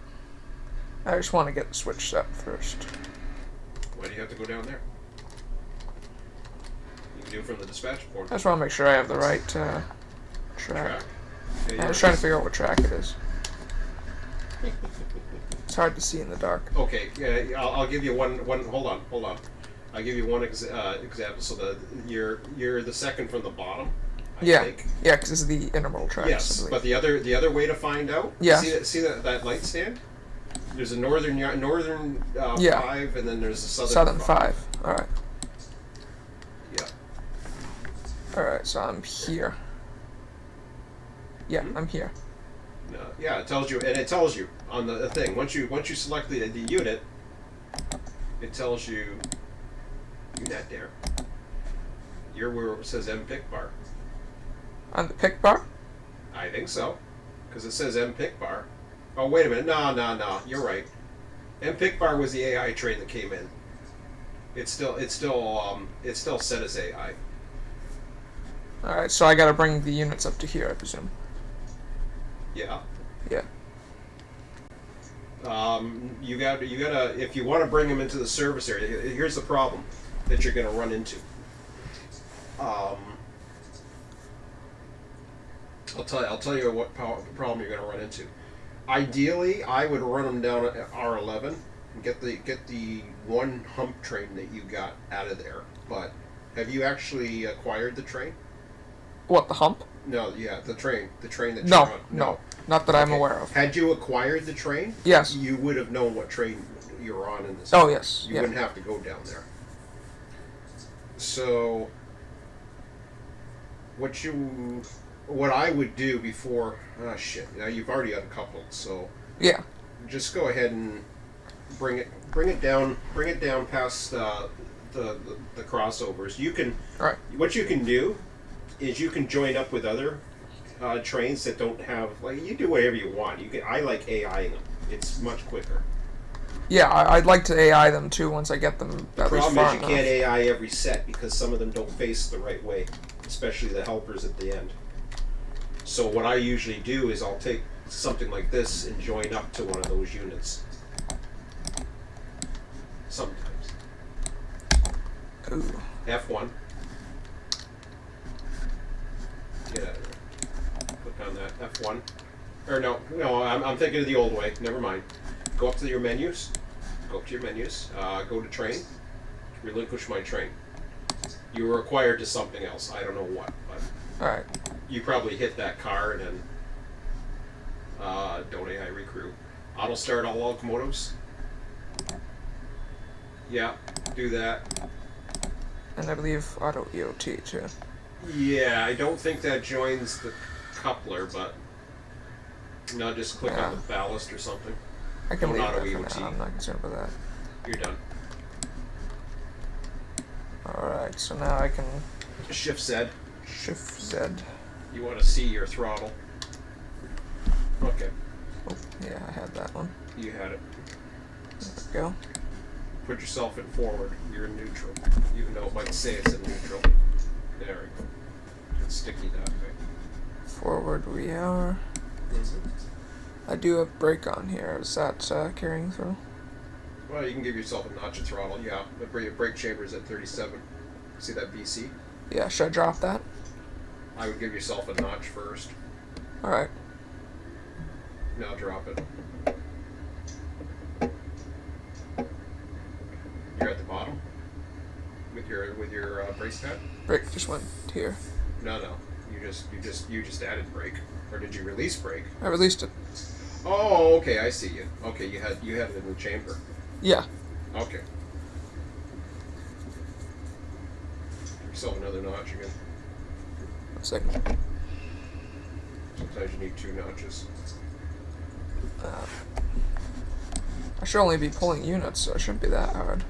I just want to get the switch set first. Why do you have to go down there? You can do it from the dispatch port. I just want to make sure I have the right track. Track. I was trying to figure out what track it is. It's hard to see in the dark. Okay, I'll give you one. Hold on. I'll give you one example. So you're the second from the bottom. I think. Yeah, because this is the intermodal tracks. Yes, I but believe. the other way to find out. Yeah. See that light stand? There's a northern Yeah. 5, and then there's a southern. Southern 5. All right. Yeah. All right. So I'm here. Yeah, I'm here. No, yeah, it tells you on the thing. Once you select the unit, it tells you you're not there. You're where it says M pick bar. On the pick bar? I think so, because it says M pick bar. Oh wait a minute, no, you're right. M pick bar was the AI train that came in. It's still set as AI. All right. So I got to bring the units up to here, I presume. Yeah. Yeah. You gotta if you want to bring them into the service area. Here's the problem that you're gonna run into. I'll tell you what problem you're gonna run into. Ideally, I would run them down at R11 Get the one hump train that you got out of there. But have you actually acquired the train? What, the hump? No, yeah, the train that No, you're on. no, not that I'm Okay. aware of. Had you acquired the train, Yes. you would have known what train you were on in this. Oh, yes. You Yeah. wouldn't have to go down there. So, what I would do before, now you've already uncoupled, so Yeah. just go ahead and bring it down past the crossovers. You can, Alright. what you can do is you can join up with other trains that don't have, like, you do whatever you want. I like AI them. It's much quicker. Yeah, I'd like to AI them too once I get them The at least problem far is you enough. can't AI every set because some of them don't face the right way, especially the helpers at the end. So what I usually do is I'll take something like this and join up to one of those units. Sometimes. Ooh. F1. Get out of there. Click on that. F1. Or no, I'm thinking of the old way. Never mind. Go up to your menus. Go to train. Relinquish my train. You were acquired to something else. I don't know what, but Alright. you probably hit that car and then don't AI recrew. Auto start all locomotives. Yeah, do that. And I believe auto EOT too. Yeah, I don't think that joins the coupler, but no, just click on Yeah. the ballast or something. I can Don't leave auto that for EOT. now. I'm not concerned with that. You're done. Alright, so now I can Shift Z. shift Z. You want to see your throttle. Okay, Oh, yeah, I had that one. you had it. There we go. Put yourself in forward. You're in neutral, even though it might say it's in neutral. There we go. It's sticky that way. Forward we are. I do have brake on here. Is that carrying through? Well, you can give yourself a notch of throttle. Yeah, the brake chamber is at 37. See that BC? Yeah, should I drop that? I would give yourself a notch first. Alright. Now drop it. You're at the bottom with your brake pad. Brake just went here. No. You just added brake, or did you release brake? I released it. Oh, okay, I see you. Okay, you had it in the chamber. Yeah. Okay. Give yourself another notch again. 1 second. Sometimes you need 2 notches. I should only be pulling units, so it shouldn't be that hard.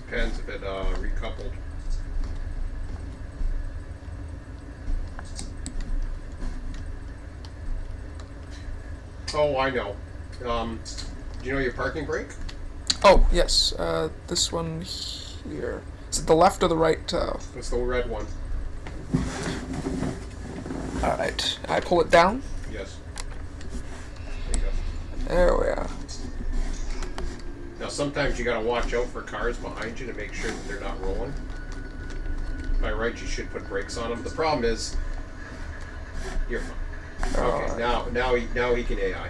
Depends if it recoupled. Oh, I know. Do you know your parking brake? Oh, yes. This one here. Is it the left or the right? It's the red one. Alright. I pull it down. Yes. There you go. There we are. Now sometimes you gotta watch out for cars behind you to make sure that they're not rolling. By right, you should put brakes on them. The problem is, you're fine. Okay, now he can AI.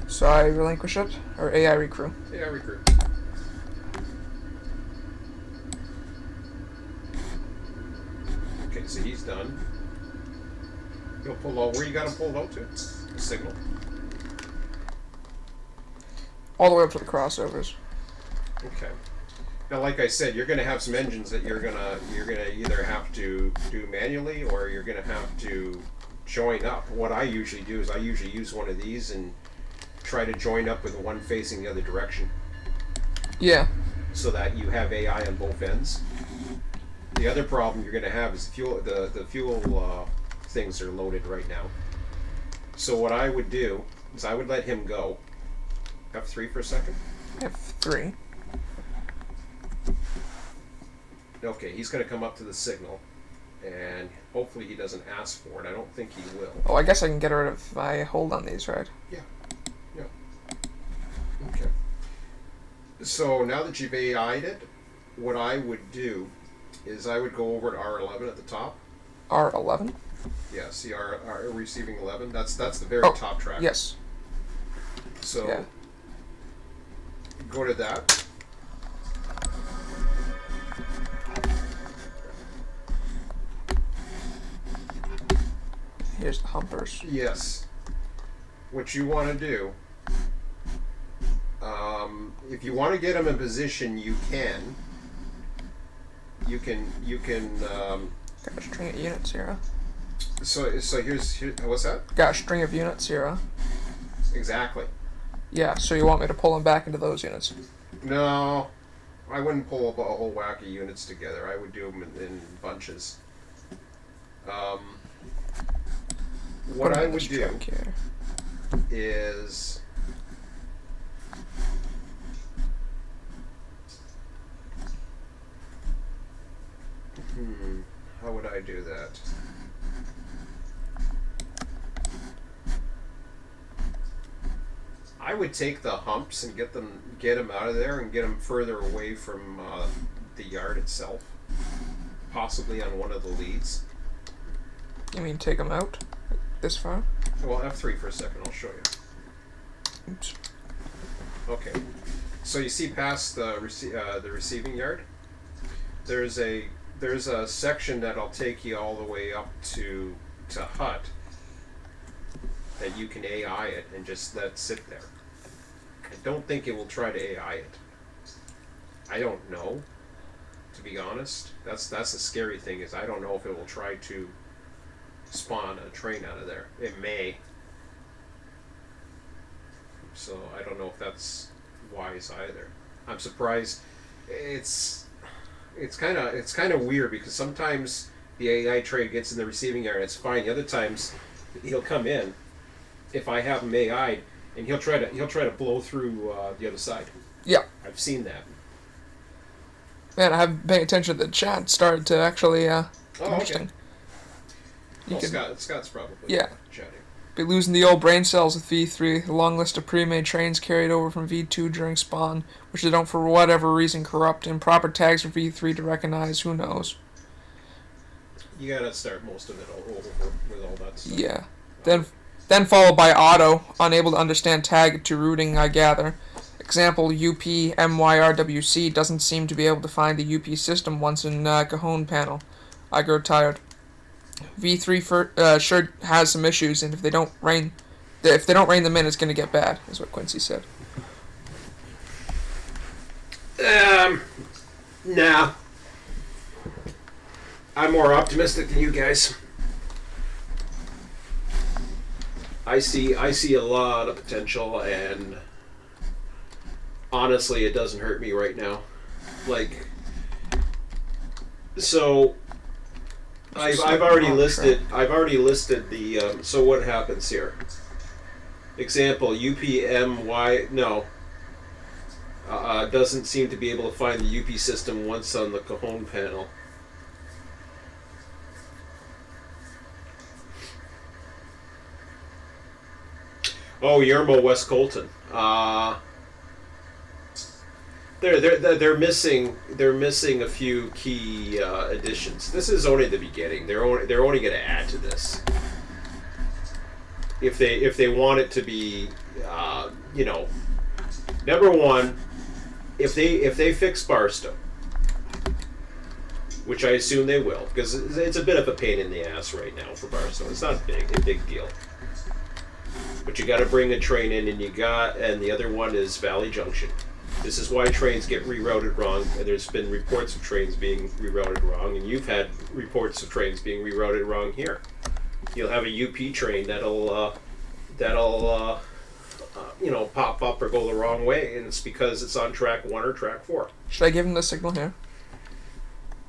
So I relinquish it? Or AI recrew? Yeah, recruit. Okay, so he's done. He'll pull out. Where you got him pulled out to? The signal. All the way up to the crossovers. Okay. Now, like I said, you're going to have some engines that you're gonna either have to do manually or you're going to have to join up. What I usually do is I usually use one of these and try to join up with the one facing the other direction, Yeah. so that you have AI on both ends. The other problem you're going to have is the fuel things are loaded right now. So what I would do is I would let him go. F3 for a second. F3. Okay, he's going to come up to the signal, and hopefully he doesn't ask for it. I don't think he will. Oh, I guess I can get rid of my hold on these, right? Yeah. Okay. So now that you've AI'd it, what I would do is I would go over to R11 at the top. R11? Yeah, see our receiving 11. That's the very Oh, top track. Yes. So Yeah. go to that. Here's the humpers. Yes. What you want to do, if you want to get them in position, you can. You can. Got a string of units here. Huh? So here's what's that? Got a string of units here. Huh? Exactly. Yeah. So you want me to pull them back into those units? No, I wouldn't pull up a whole whack of units together. I would do them in bunches. What Put 'em I in would this do truck here. is how would I do that? I would take the humps and get them out of there and get them further away from the yard itself, possibly on one of the leads. You mean take them out? This far? Well, F3 for a second. I'll show you. Oops. Okay. So you see past the receiving yard. There's a section that'll take you all the way up to hut that you can AI it and just let sit there. I don't think it will try to AI it. I don't know, to be honest. That's the scary thing, is I don't know if it will try to spawn a train out of there. It may. So I don't know if that's wise either. I'm surprised. It's kind of weird, because sometimes the AI train gets in the receiving area, it's fine. The other times he'll come in, if I have him AI'd, and he'll try to blow through the other side. Yeah. I've seen that. Man, I haven't paid attention to the chat. Started to actually interesting. Okay. You Well, could Scott's probably Yeah. chatting. be losing the old brain cells with V3. The long list of pre-made trains carried over from V2 during spawn, which they don't for whatever reason corrupt. Improper tags for V3 to recognize. Who knows? You gotta start most of it all over with all that stuff. Yeah. Then followed by auto, unable to understand tag to routing, I gather. Example, UP-MYRWC doesn't seem to be able to find the UP system once in Cajon panel. I grow tired. V3 sure has some issues, and if they don't rein them in, it's going to get bad, is what Quincy said. Nah. I'm more optimistic than you guys. I see a lot of potential, and honestly, it doesn't hurt me right now. Like, so I've already listed the so what happens here? Example, UPMY doesn't seem to be able to find the UP system once on the Cajon panel. Oh, Yermo West Colton. They're missing a few key additions. This is only the beginning. They're only going to add to this. If they want it to be, number one, if they fix Barstow, which I assume they will, because it's a bit of a pain in the ass right now for Barstow. It's not a big deal. But you got to bring a train in, and the other one is Valley Junction. This is why trains get rerouted wrong, and there's been reports of trains being rerouted wrong, and you've had reports of trains being rerouted wrong here. You'll have a UP train that'll pop up or go the wrong way, and it's because it's on track 1 or track 4. Should I give him the signal here?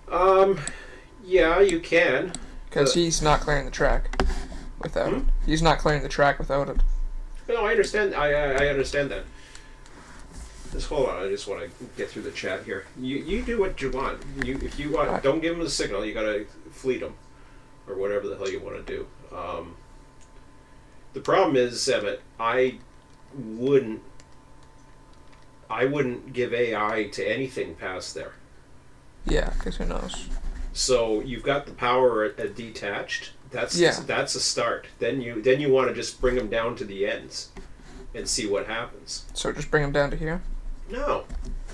Yeah, you can. Because he's not clearing the track without it. He's not clearing the track without it. No, I understand. I understand that. Just hold on. I just want to get through the chat here. You do what you want. If you want, don't give them the signal. You gotta fleet them, or whatever the hell you want to do. The problem is, Emmett, I wouldn't give AI to anything past there. Yeah, because who knows? So you've got the power detached. That's Yeah. that's a start. Then you want to just bring him down to the ends and see what happens. So just bring him down to here. No,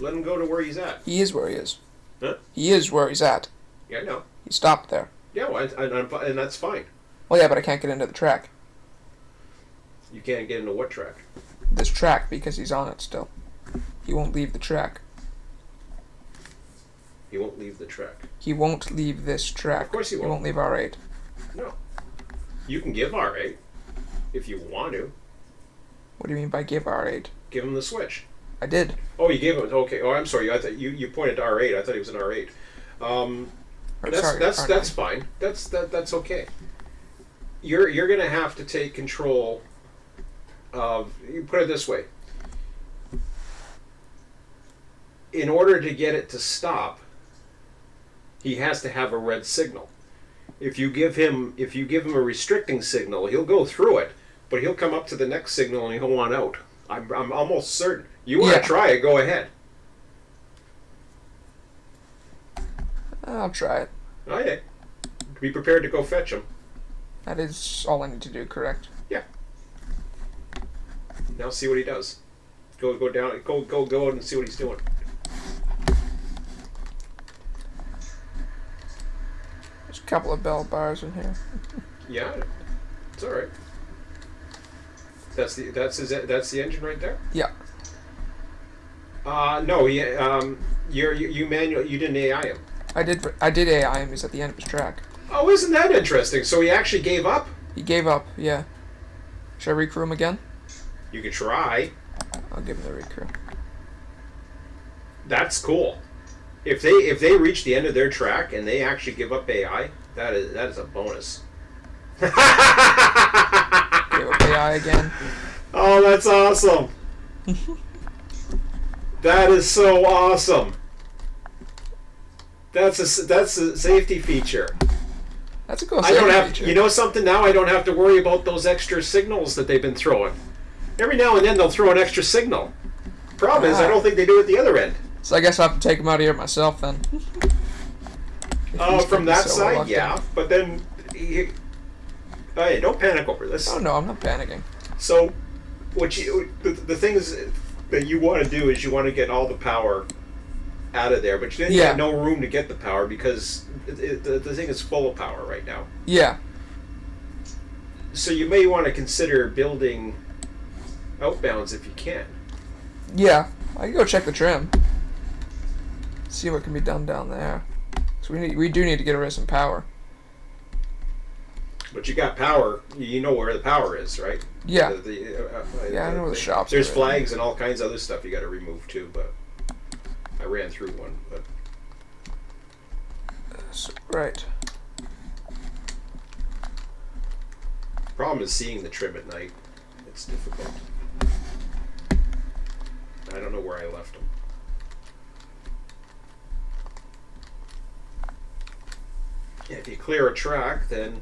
let him go to where he's at. He is where he is. Huh? He is where he's at. Yeah, I know. He stopped there. Yeah, well, and that's fine. Well, yeah, but I can't get into the track. You can't get into what track? This track because he's on it still. He won't leave the track. He won't leave the track. He won't leave this track. Of course he He won't. won't leave R8. No. You can give R8 if you want to. What do you mean by give R8? Give him the switch. I did. Oh, you gave him. Okay. Oh, I'm sorry. I thought you pointed to R8. I thought he was an R8. Or, That's sorry, that's R9. that's fine. That's okay. You're gonna have to take control of. You put it this way. In order to get it to stop, he has to have a red signal. If you give him a restricting signal, he'll go through it, but he'll come up to the next signal and he'll want out. I'm almost certain. You want to Yeah. try it? Go ahead. I'll try it. Okay. Be prepared to go fetch him. That is all I need to do, correct? Now see what he does. Go down. Go and see what he's doing. There's a couple of bell bars in here. Yeah, it's all right. That's the engine right there. Yeah. No, you didn't AI him. I did AI him. He's at the end of his track. Oh, isn't that interesting? So he actually gave up. He gave up, yeah. Should I recrew him again? You could try. I'll give him the recrew. That's cool. If they reach the end of their track and they actually give up AI, that is a bonus. Give up AI again. Oh, that's awesome. That is so awesome. That's a safety feature. That's a cool I safety don't have. feature. You know something? Now I don't have to worry about those extra signals that they've been throwing. Every now and then they'll throw an extra signal. Problem is, I don't think they do it at the other end. So I guess I'll have to take him out of here myself then. From that side, reluctant. yeah. But then, hey, don't panic over this. Oh no, I'm not panicking. So, the thing is that you want to do is you want to get all the power out of there, but you Yeah. have no room to get the power because the thing is full of power right now. Yeah. So you may want to consider building outbounds if you can. Yeah. I can go check the trim. See what can be done down there. So we do need to get rid of some power. But you got power. You know where the power is, right? Yeah. Yeah, I know where the shops There's are. flags and all kinds of other stuff you got to remove too. But I ran through one. But Right. problem is seeing the trim at night. It's difficult. I don't know where I left them. If you clear a track, then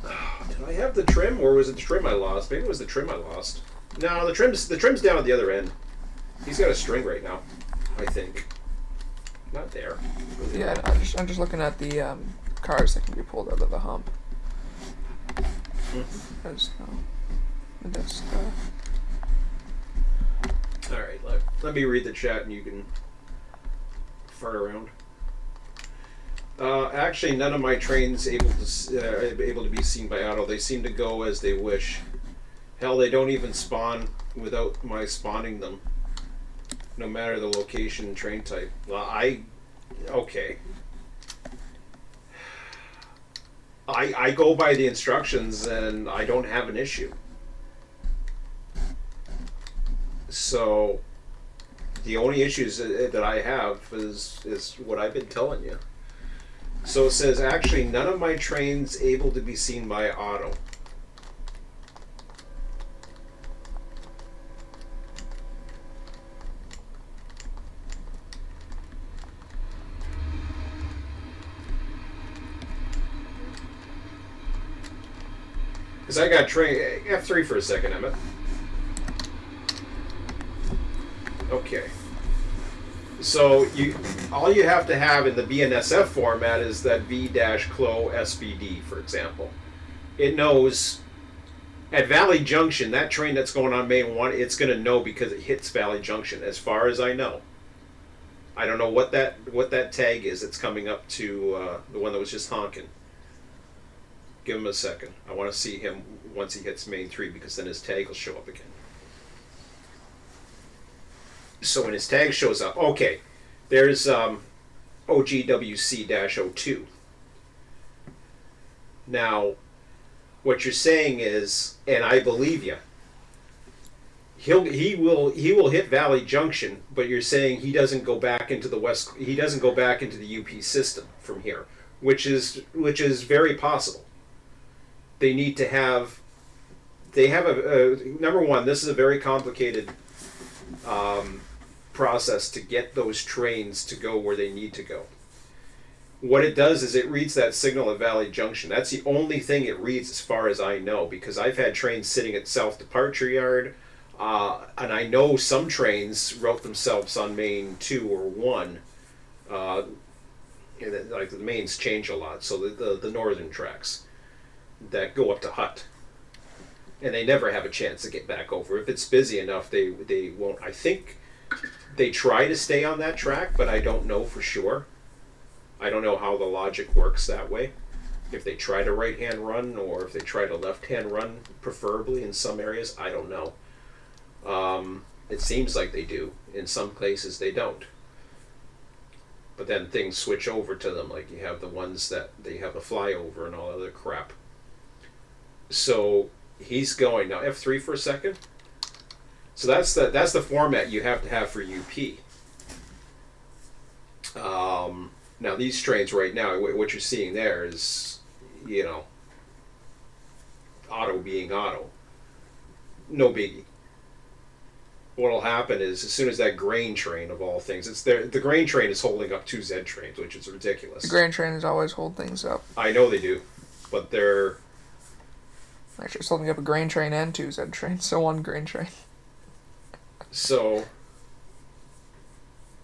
did I have the trim, or was it the trim I lost? Maybe it was the trim I lost. No, the trim's down at the other end. He's got a string right now, I think. Not there. Yeah, I'm just looking at the cars that can be pulled out of the hump. There's no. That's All right, let me read the chat, and you can fart around. Actually, none of my trains able to be seen by auto. They seem to go as they wish. Hell, they don't even spawn without my spawning them, no matter the location and train type. Well, okay. I go by the instructions, and I don't have an issue. So, the only issues that I have is what I've been telling you. So it says, actually, none of my trains able to be seen by auto. Because I got train F3 for a second, Emmett. Okay. So all you have to have in the BNSF format is that V-CLO SVD, for example. It knows at Valley Junction, that train that's going on Main 1, it's going to know because it hits Valley Junction, as far as I know. I don't know what that tag is. It's coming up to the one that was just honking. Give him a second. I want to see him once he hits Main 3, because then his tag will show up again. So when his tag shows up, okay, there's OGWC-02. Now, what you're saying is, and I believe you, he will hit Valley Junction, but you're saying he doesn't go back into the he doesn't go back into the UP system from here, which is very possible. They need to have, number one, this is a very complicated process to get those trains to go where they need to go. What it does is it reads that signal at Valley Junction. That's the only thing it reads as far as I know, because I've had trains sitting at South Departure Yard, and I know some trains wrote themselves on Main 2 or 1. Like the mains change a lot, so the northern tracks that go up to Hutt, and they never have a chance to get back over. If it's busy enough, they won't. I think they try to stay on that track, but I don't know for sure. I don't know how the logic works that way. If they try to right-hand run, or if they try to left-hand run, preferably in some areas, I don't know. It seems like they do. In some places, they don't. But then things switch over to them, like you have the ones that they have a flyover and all other crap. So he's going now F3 for a second. So that's the format you have to have for UP. Now these trains right now, what you're seeing there is, auto being auto. No biggie. What'll happen is, as soon as that grain train, of all things, it's there. The grain train is holding up 2 Z trains, which is ridiculous. The grain trains always hold things up. I know they do, but they're actually it's holding up a grain train and 2 Z trains, so 1 grain train. So,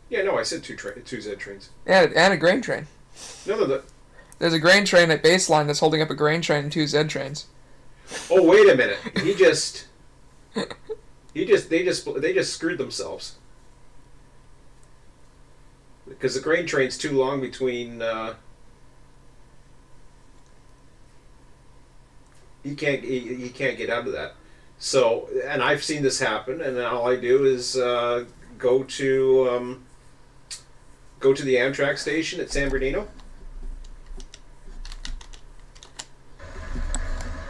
yeah, no, I said 2 Z trains. And a grain train. No. There's a grain train at baseline that's holding up a grain train and 2 Z trains. Oh, wait a minute. They just screwed themselves. Because the grain train's too long between. He can't get out of that. So, and I've seen this happen, and all I do is go to the Amtrak station at San Bernardino.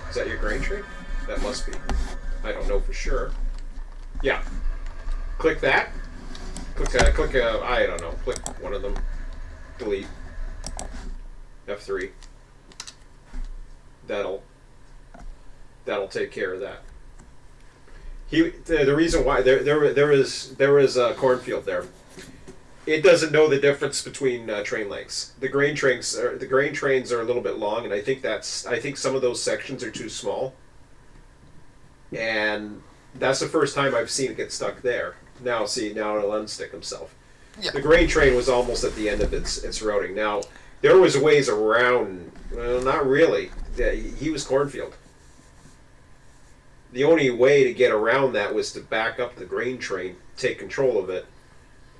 Is that your grain train? That must be. I don't know for sure. Yeah. Click that. Click I don't know. Click one of them. Delete. F3. That'll take care of that. The reason why there is a cornfield there. It doesn't know the difference between train lengths. The grain trains are a little bit long, and I think some of those sections are too small. And that's the first time I've seen it get stuck there. Now it'll unstick himself. Yeah. The grain train was almost at the end of its routing. Now there was ways around. Well, not really. He was cornfield. The only way to get around that was to back up the grain train, take control of it,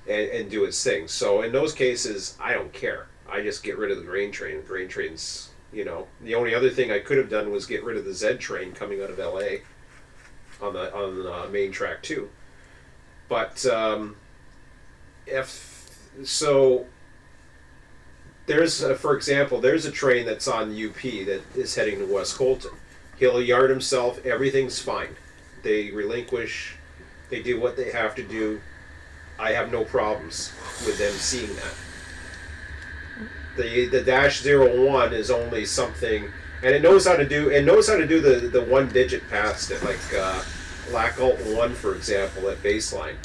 and do its thing. So in those cases, I don't care. I just get rid of the grain train. The grain train's, the only other thing I could have done was get rid of the Z train coming out of LA on the main track too. But there's for example, there's a train that's on UP that is heading to West Colton. He'll yard himself. Everything's fine. They relinquish. They do what they have to do. I have no problems with them seeing that. The -01 is only something, and it knows how to do the 1-digit past it, like Lac Alt 1, for example, at baseline.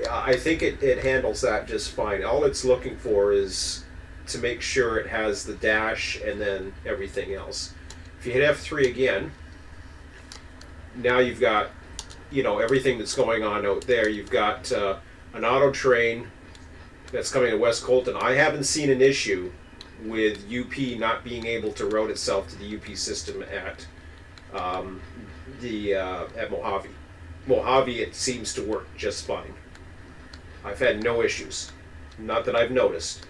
I think it handles that just fine. All it's looking for is to make sure it has the dash and then everything else. If you hit F3 again, now you've got, everything that's going on out there. You've got an auto train that's coming to West Colton. I haven't seen an issue with UP not being able to route itself to the UP system at at Mojave. Mojave, it seems to work just fine. I've had no issues, not that I've noticed.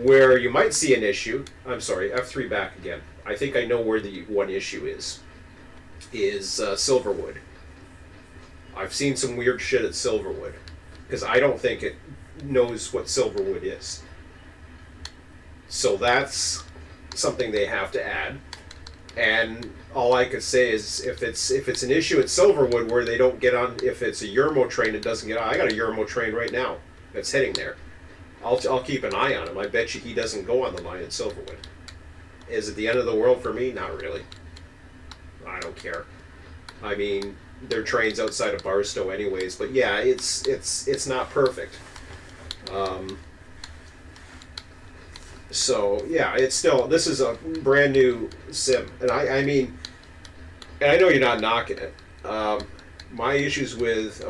Where you might see an issue, I'm sorry, F3 back again. I think I know where the one issue is Silverwood. I've seen some weird shit at Silverwood because I don't think it knows what Silverwood is. So that's something they have to add. And all I could say is if it's an issue at Silverwood where they don't get on, if it's a Eurmo train that doesn't get on, I got a Eurmo train right now that's heading there. I'll keep an eye on him. I bet you he doesn't go on the line at Silverwood. Is it the end of the world for me? Not really. I don't care. I mean, their train's outside of Barstow anyways, but yeah, it's not perfect. So yeah, it's still, this is a brand new sim, and I mean, and I know you're not knocking it. My issues with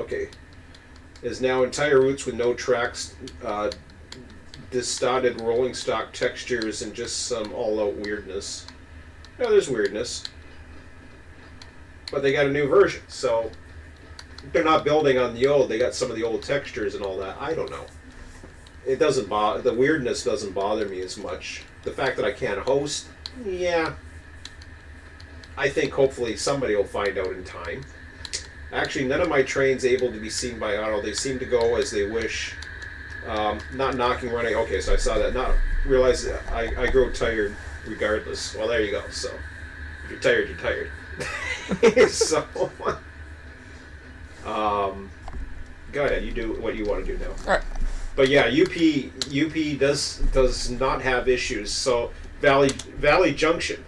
is now entire routes with no tracks, distorted rolling stock textures, and just some all-out weirdness. No, there's weirdness, but they got a new version, so they're not building on the old. They got some of the old textures and all that. I don't know. It doesn't bother, the weirdness doesn't bother me as much. The fact that I can't host, yeah. I think hopefully somebody will find out in time. Actually, none of my trains able to be seen by auto. They seem to go as they wish. Not knocking running. Okay, so I saw that. Not realize that I grow tired regardless. Well, there you go. So if you're tired, you're tired. So go ahead. You do what you want to do now. All right. But yeah, UP does not have issues. So Valley Junction,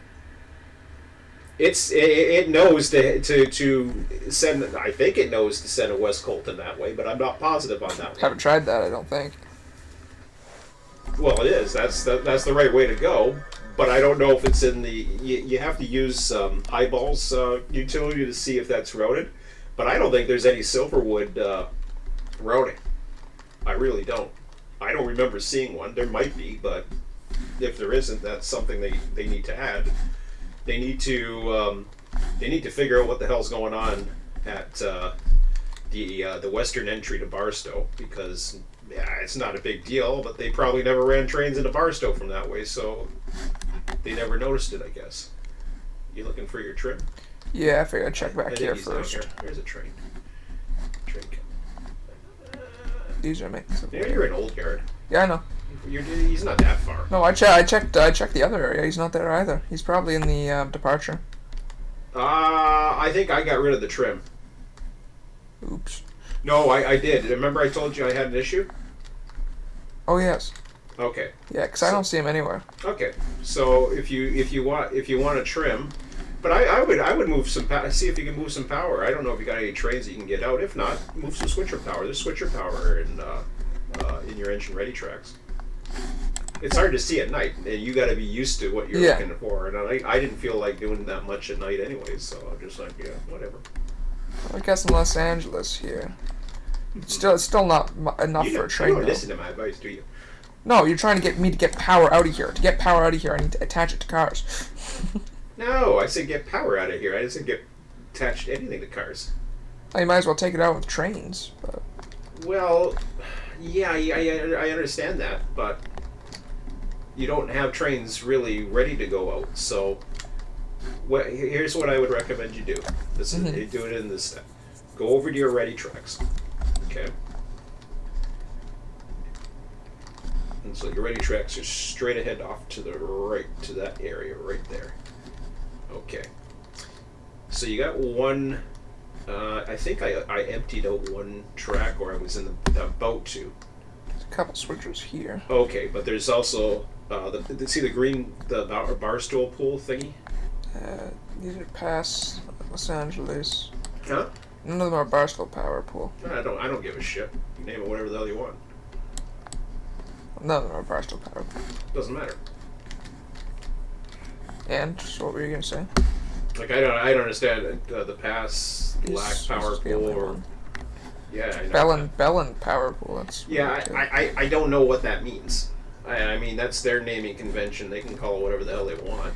it knows to send. I think it knows to send a West Colton that way, but I'm not positive on that one. Haven't tried that, I don't think. Well, it is. That's the right way to go. But I don't know if it's in the. You have to use eyeballs utility to see if that's routed. But I don't think there's any Silverwood routing. I really don't. I don't remember seeing one. There might be, but if there isn't, that's something they need to add. They need to figure out what the hell's going on at the western entry to Barstow, because yeah, it's not a big deal, but they probably never ran trains into Barstow from that way, so they never noticed it, I guess. You looking for your trim? Yeah, I figured I'd check I back think here he's down first. here. There's a train. Train coming. These are making some. Yeah, you're in Old Yard. Yeah, I know. He's not that far. No, I checked the other area. He's not there either. He's probably in the departure. I think I got rid of the trim. Oops. No, I did. Remember I told you I had an issue? Oh yes. Okay. Yeah, because I don't see him anywhere. Okay. So if you want a trim, but I would move some see if you can move some power. I don't know if you got any trains that you can get out. If not, move some switcher power. There's switcher power in your engine ready tracks. It's hard to see at night, and you got to be used to what you're looking for. And I didn't feel like doing that much at night anyways, so I'm just like, yeah, whatever. I guess in Los Angeles here. It's still not enough for a train. You don't though. listen to my advice, do you? No, you're trying to get me to get power out of here. To get power out of here, I need to attach it to cars. No, I said get power out of here. I didn't say get attached to anything to cars. You might as well take it out with trains. But Well, yeah, I understand that, but you don't have trains really ready to go out. So, here's what I would recommend you do. This is you do it in this step. Go over to your ready tracks. Okay. And so your ready tracks are straight ahead off to the right, to that area right there. Okay. So you got one. I think I emptied out one track, or I was about to. there's a couple switchers here. Okay, but there's also see the green Barstow pool thingy. These are past Los Angeles. Huh? None of them are Barstow Power Pool. I don't give a shit. You name it whatever the hell you want. None of them are Barstow Power Pool. Doesn't matter. And so what were you gonna say? Like I don't understand the pass These- lack this power is the pool only or one. Yeah, I know. Bellin power pool. That's Yeah, weird, too. I don't know what that means. I mean, that's their naming convention. They can call it whatever the hell they want.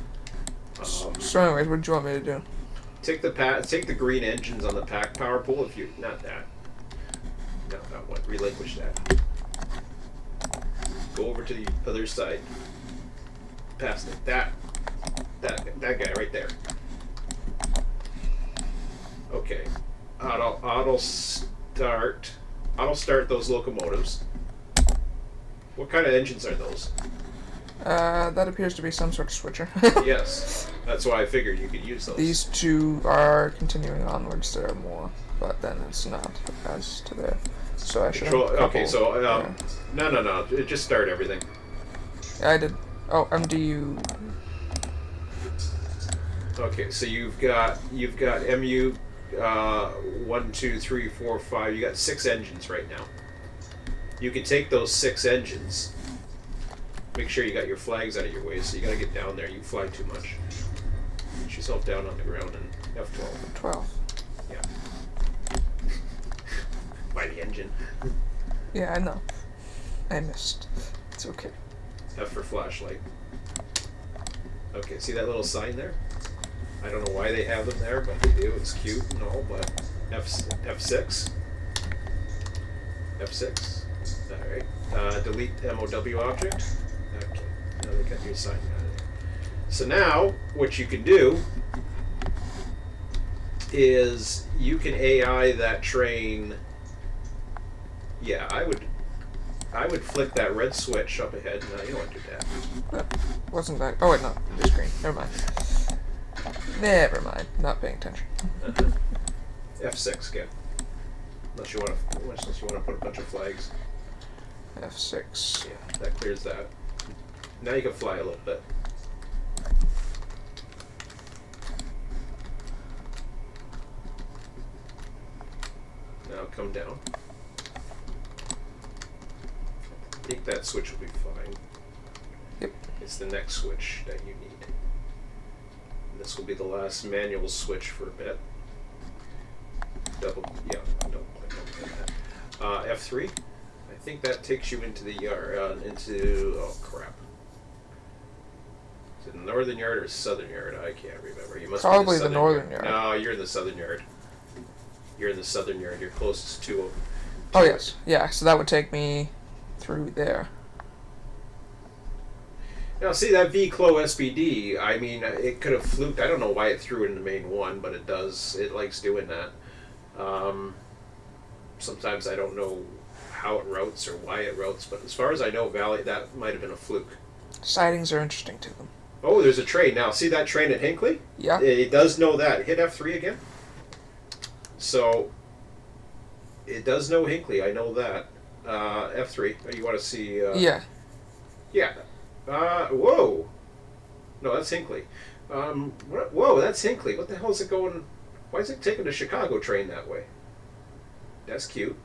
So anyways, what do you want me to do? Take the green engines on the pack power pool. If you not that, no, not one. Relinquish that. Go over to the other side. Past it. That guy right there. Okay. Auto start those locomotives. What kind of engines are those? That appears to be some sort of switcher. Yes, that's why I figured you could use those. These two are continuing onwards. There are more, but then it's not as to there. So I should have a couple. Okay, so yeah. no. Just start everything. Yeah, I did. Oh, MDU. Okay, so you've got MU 1, 2, 3, 4, 5. You got 6 engines right now. You can take those 6 engines. Make sure you got your flags out of your way, so you gotta get down there. You fly too much. Get yourself down on the ground and F12. 12. Yeah. By the engine. Yeah, I know. I missed. It's okay. F for flashlight. Okay, see that little sign there? I don't know why they have them there, but they do. It's cute and all, but F6. F6. Alright. Delete MOW object. Okay. Now they got your sign out of there. So now, what you can do is you can AI that train. Yeah, I would flick that red switch up ahead. No, you don't want to do that. Wasn't that? Oh wait, no. Just green. Never mind. Never mind. Not paying attention. F6 again. Unless you want to put a bunch of flags. F6. Yeah, that clears that. Now you can fly a little bit. Now come down. I think that switch will be fine. Yep. It's the next switch that you need. And this will be the last manual switch for a bit. Double click on that. F3. I think that takes you into the yard. Oh crap. Is it the northern yard or southern yard? I can't remember. You must Probably be the northern yard. No, you're in the southern yard. You're in the southern yard. You're closest to. Oh yes. Yeah. So that would take me through there. Now, see that V-Clo SBD, I mean, it could have fluked. I don't know why it threw it in the main one, but it does. It likes doing that. Sometimes I don't know how it routes or why it routes, but as far as I know, Valley, that might have been a fluke. Sightings are interesting to them. Oh, there's a train. Now, see that train at Hinckley? Yeah. It does know that. Hit F3 again. So, it does know Hinckley. I know that. F3. Oh, you want to see... Yeah. Yeah. Whoa. No, that's Hinckley. Whoa, that's Hinckley. What the hell is it going... Why is it taking the Chicago train that way? That's cute.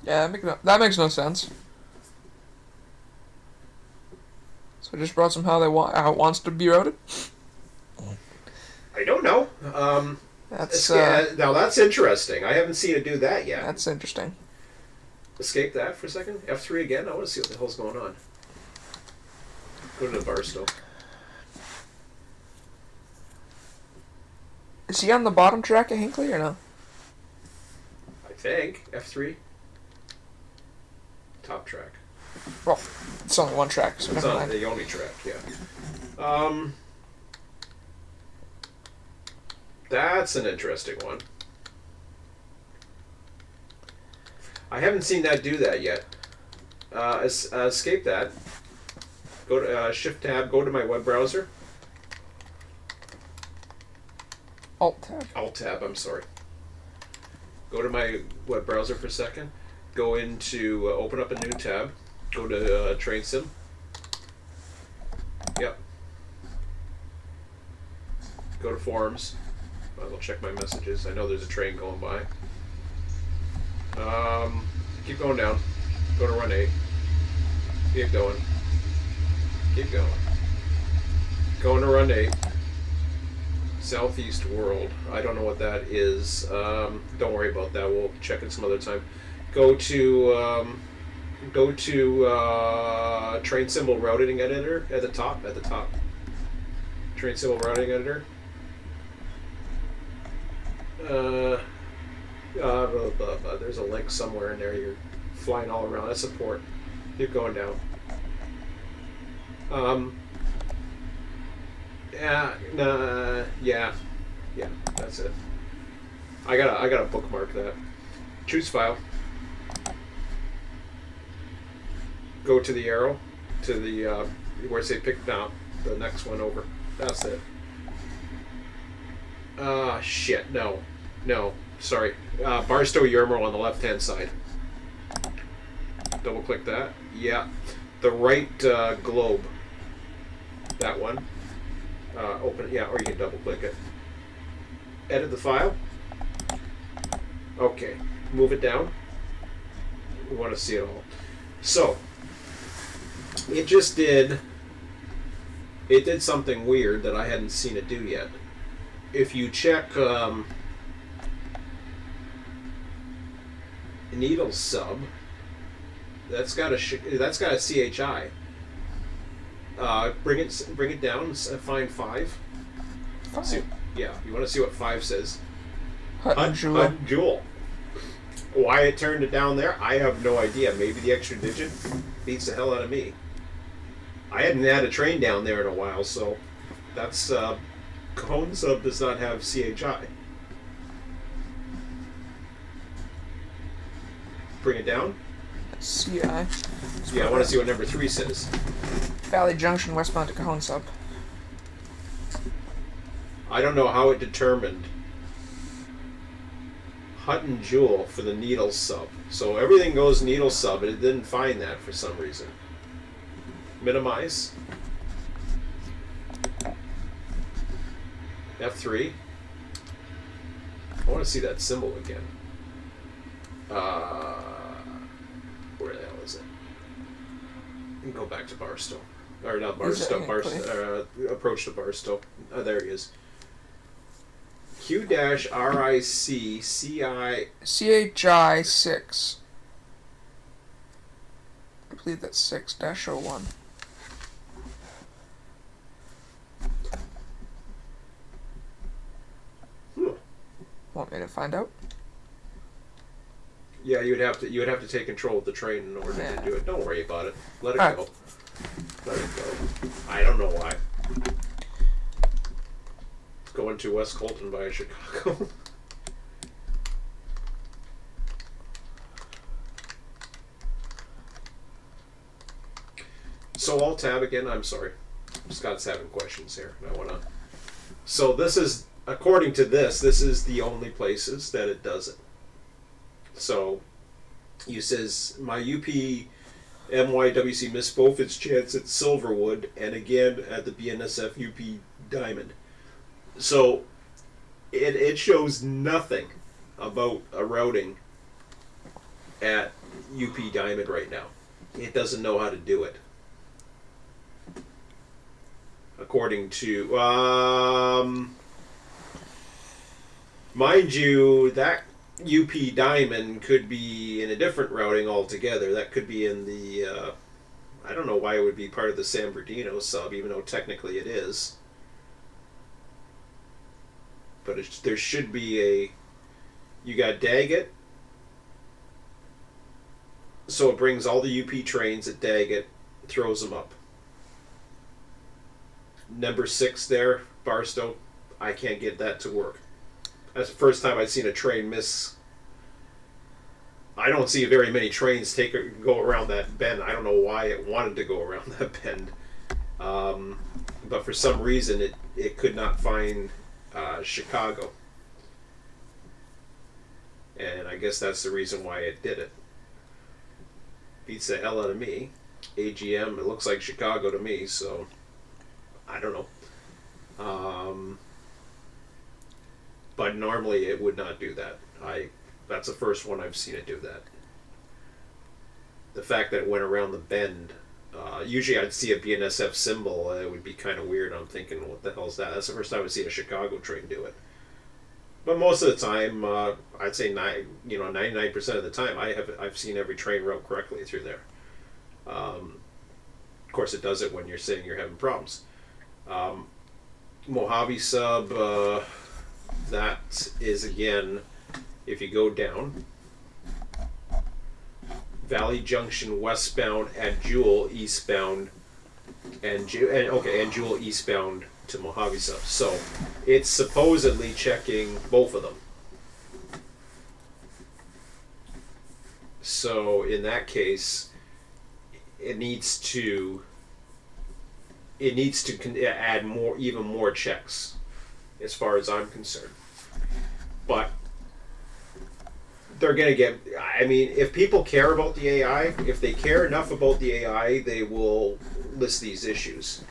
Yeah, that makes no sense. So it just brought them how it wants to be routed. I don't know. That's now that's interesting. I haven't seen it do that yet. that's interesting. Escape that for a second. F3 again. I want to see what the hell's going on. Go to the Barstow. Is he on the bottom track at Hinckley or no? I think F3. Top track. Well, it's only one track, so It's never on mind. the only track. Yeah. That's an interesting one. I haven't seen that do that yet. Escape that. Go to Shift Tab. Go to my web browser. Alt tab. Alt Tab. I'm sorry. Go to my web browser for a second. Go into open up a new tab. Go to Train Sim. Yep. Go to Forums. I'll check my messages. I know there's a train going by. Keep going down. Go to Run8. Keep going. Keep going. Going to Run8. Southeast World. I don't know what that is. Don't worry about that. We'll check it some other time. Go to train symbol routing editor at the top. At the top. Train symbol routing editor. Blah, blah, blah. There's a link somewhere in there. You're flying all around. That's support. Keep going down. Yeah, that's it. I gotta bookmark that. Choose file. Go to the arrow, to the where it say pick now, the next one over. That's it. Shit, no, sorry. Barstow Yermo on the left hand side. Double click that. Yeah, the right globe. That one. Open it, yeah, or you can double click it. Edit the file. Okay, move it down. We want to see it all. So, it did something weird that I hadn't seen it do yet. If you check needle sub, that's got a CHI. Bring it down and find 5. See, yeah, you want to see what 5 says. Hut Jewel. Why it turned it down there, I have no idea. Maybe the extra digit beats the hell out of me. I hadn't had a train down there in a while, so that's Cajon sub does not have CHI. Bring it down. CI. Yeah, I want to see what number 3 says. Valley Junction, westbound to Cajon sub. I don't know how it determined Hut and Jewel for the needle sub. So everything goes needle sub, and it didn't find that for some reason. Minimize. F3. I want to see that symbol again. Where the hell is it? You can go back to Barstow. Or not Barstow. Approach to Barstow. There he is. Q-RIC CI. CHI 6. I believe that's 6-01. Want me to find out? Yeah, you would have to take control of the train in order to do it. Don't worry about it. Let it All go. right. Let it go. I don't know why. It's going to West Colton via Chicago. So I'll tab again. I'm sorry. Scott's having questions here. I wanna. So this is, according to this is the only places that it does it. So, you says, my UP MYWC missed both its chance at Silverwood and again at the BNSF UP Diamond. So, it shows nothing about a routing at UP Diamond right now. It doesn't know how to do it. According to, mind you, that UP Diamond could be in a different routing altogether. That could be in the, I don't know why it would be part of the San Bernardino sub, even though technically it is. But there should be you got Daggett, so it brings all the UP trains at Daggett, throws them up. Number 6 there, Barstow, I can't get that to work. That's the first time I've seen a train miss. I don't see very many trains go around that bend. I don't know why it wanted to go around that bend. But for some reason it could not find Chicago. And I guess that's the reason why it did it. Beats the hell out of me. AGM, it looks like Chicago to me, so I don't know. But normally it would not do that. That's the first one I've seen it do that. The fact that it went around the bend Usually I'd see a BNSF symbol. It would be kind of weird. I'm thinking, what the hell is that? That's the first time I see a Chicago train do it. But most of the time, I'd say 99% of the time, I've seen every train route correctly through there. Of course, it does it when you're saying you're having problems. Mojave sub, that is again, if you go down, Valley Junction westbound at Jewel eastbound, and Jewel eastbound to Mojave sub. So it's supposedly checking both of them. So in that case, it needs to add even more checks, as far as I'm concerned. But they're gonna get. I mean, if people care about the AI, if they care enough about the AI, they will list these issues.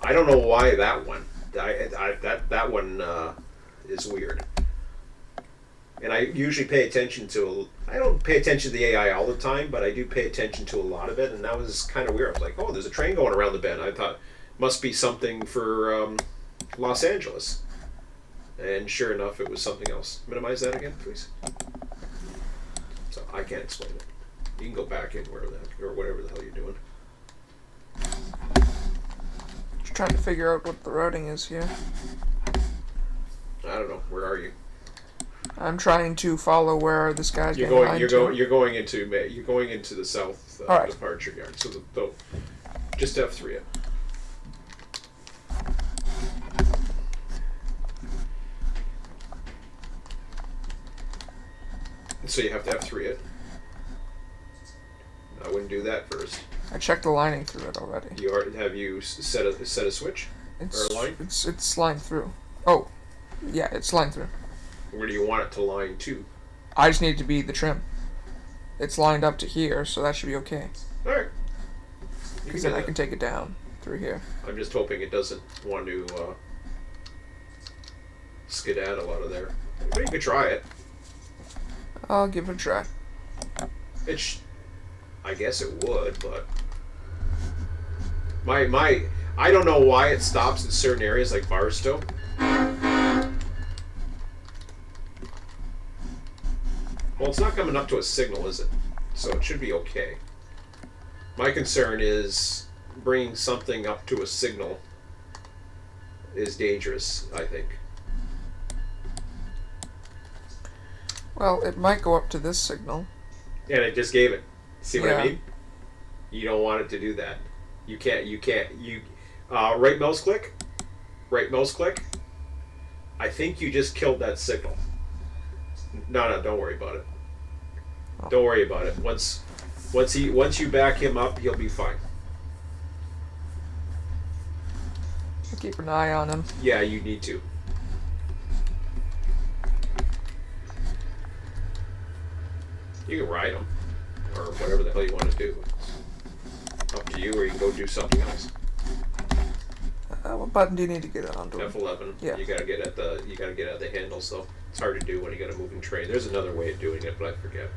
I don't know why that one. That one is weird. And I usually pay attention to. I don't pay attention to the AI all the time, but I do pay attention to a lot of it. And that was kind of weird. I was like, oh, there's a train going around the bend. I thought must be something for Los Angeles. And sure enough, it was something else. Minimize that again, please. So I can't explain it. You can go back in or whatever the hell you're doing. Just trying to figure out what the routing is here. I don't know. Where are you? I'm trying to follow where this guy's You're getting going into the south All right. departure yard. So just F3 it. So you have to F3 it. I wouldn't do that first. I checked the lining through it already. Have you set a switch or a line? It's lined through. Oh, yeah, it's lined through. Where do you want it to line to? I just need it to be the trim. It's lined up to here, so that should be okay. All right. Because then I can take it down through here. I'm just hoping it doesn't want to skedaddle out of there. But you could try it. I'll give it a try. I guess it would, but I don't know why it stops in certain areas like Barstow. Well, it's not coming up to a signal, is it? So it should be okay. My concern is bringing something up to a signal is dangerous, I think. Well, it might go up to this signal. And it just gave it. See what I Yeah. mean? You don't want it to do that. You can't, right mouse click. I think you just killed that signal. No, don't worry about it. Oh. Don't worry about it. Once you back him up, he'll be fine. I'll keep an eye on him. Yeah, you need to. You can ride him, or whatever the hell you want to do. It's up to you, or you can go do something else. What button do you need to get onto him? F11. Yeah. You gotta get at the handles though. It's hard to do when you got a moving train. There's another way of doing it, but I forget.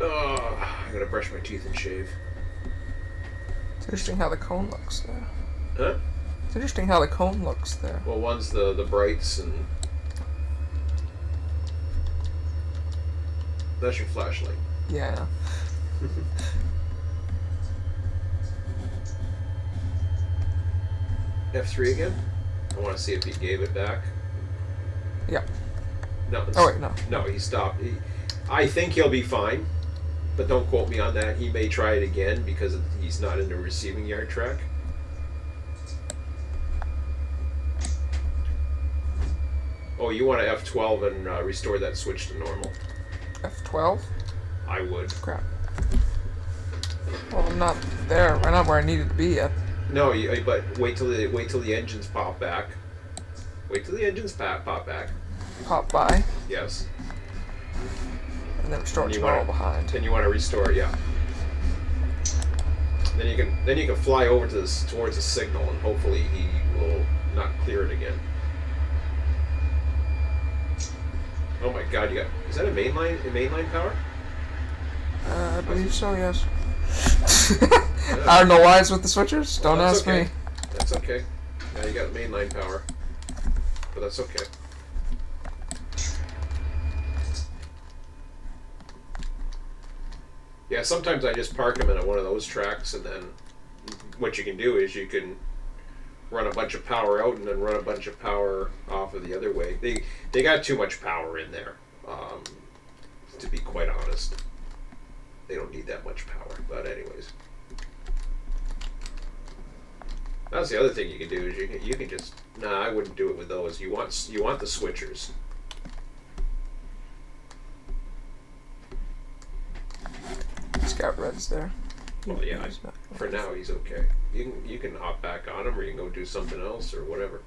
I gotta brush my teeth and shave. It's interesting how the cone looks there. Huh? It's interesting how the cone looks there. Well, one's the brights and that's your flashlight. Yeah. F3 again? I want to see if he gave it back. Yep. No. Oh wait, no. No, he stopped. I think he'll be fine, but don't quote me on that. He may try it again because he's not in the receiving yard track. Oh, you want to F12 and restore that switch to normal? F12? I would. Crap. Well, I'm not there. I'm not where I needed to be yet. No, but wait till the engines pop back. Wait till the engines pop back. Pop by, Yes. and then restore And to you normal wanna- behind. Then you want to restore, yeah. Then you can fly over to towards the signal, and hopefully he will not clear it again. Oh my God! Is that a mainline power? I believe so. Yes. I don't know why it's with the switchers. Don't ask okay. me. That's okay. Now you got mainline power, but that's okay. Yeah, sometimes I just park them in one of those tracks, and then what you can do is you can run a bunch of power out and then run a bunch of power off of the other way. They got too much power in there, to be quite honest. They don't need that much power, but anyways. That's the other thing you can do is you can just I wouldn't do it with those. You want the switchers. Scout Red's there. Well, yeah. For now, he's okay. You can hop back on him, or you can go do something else, or whatever.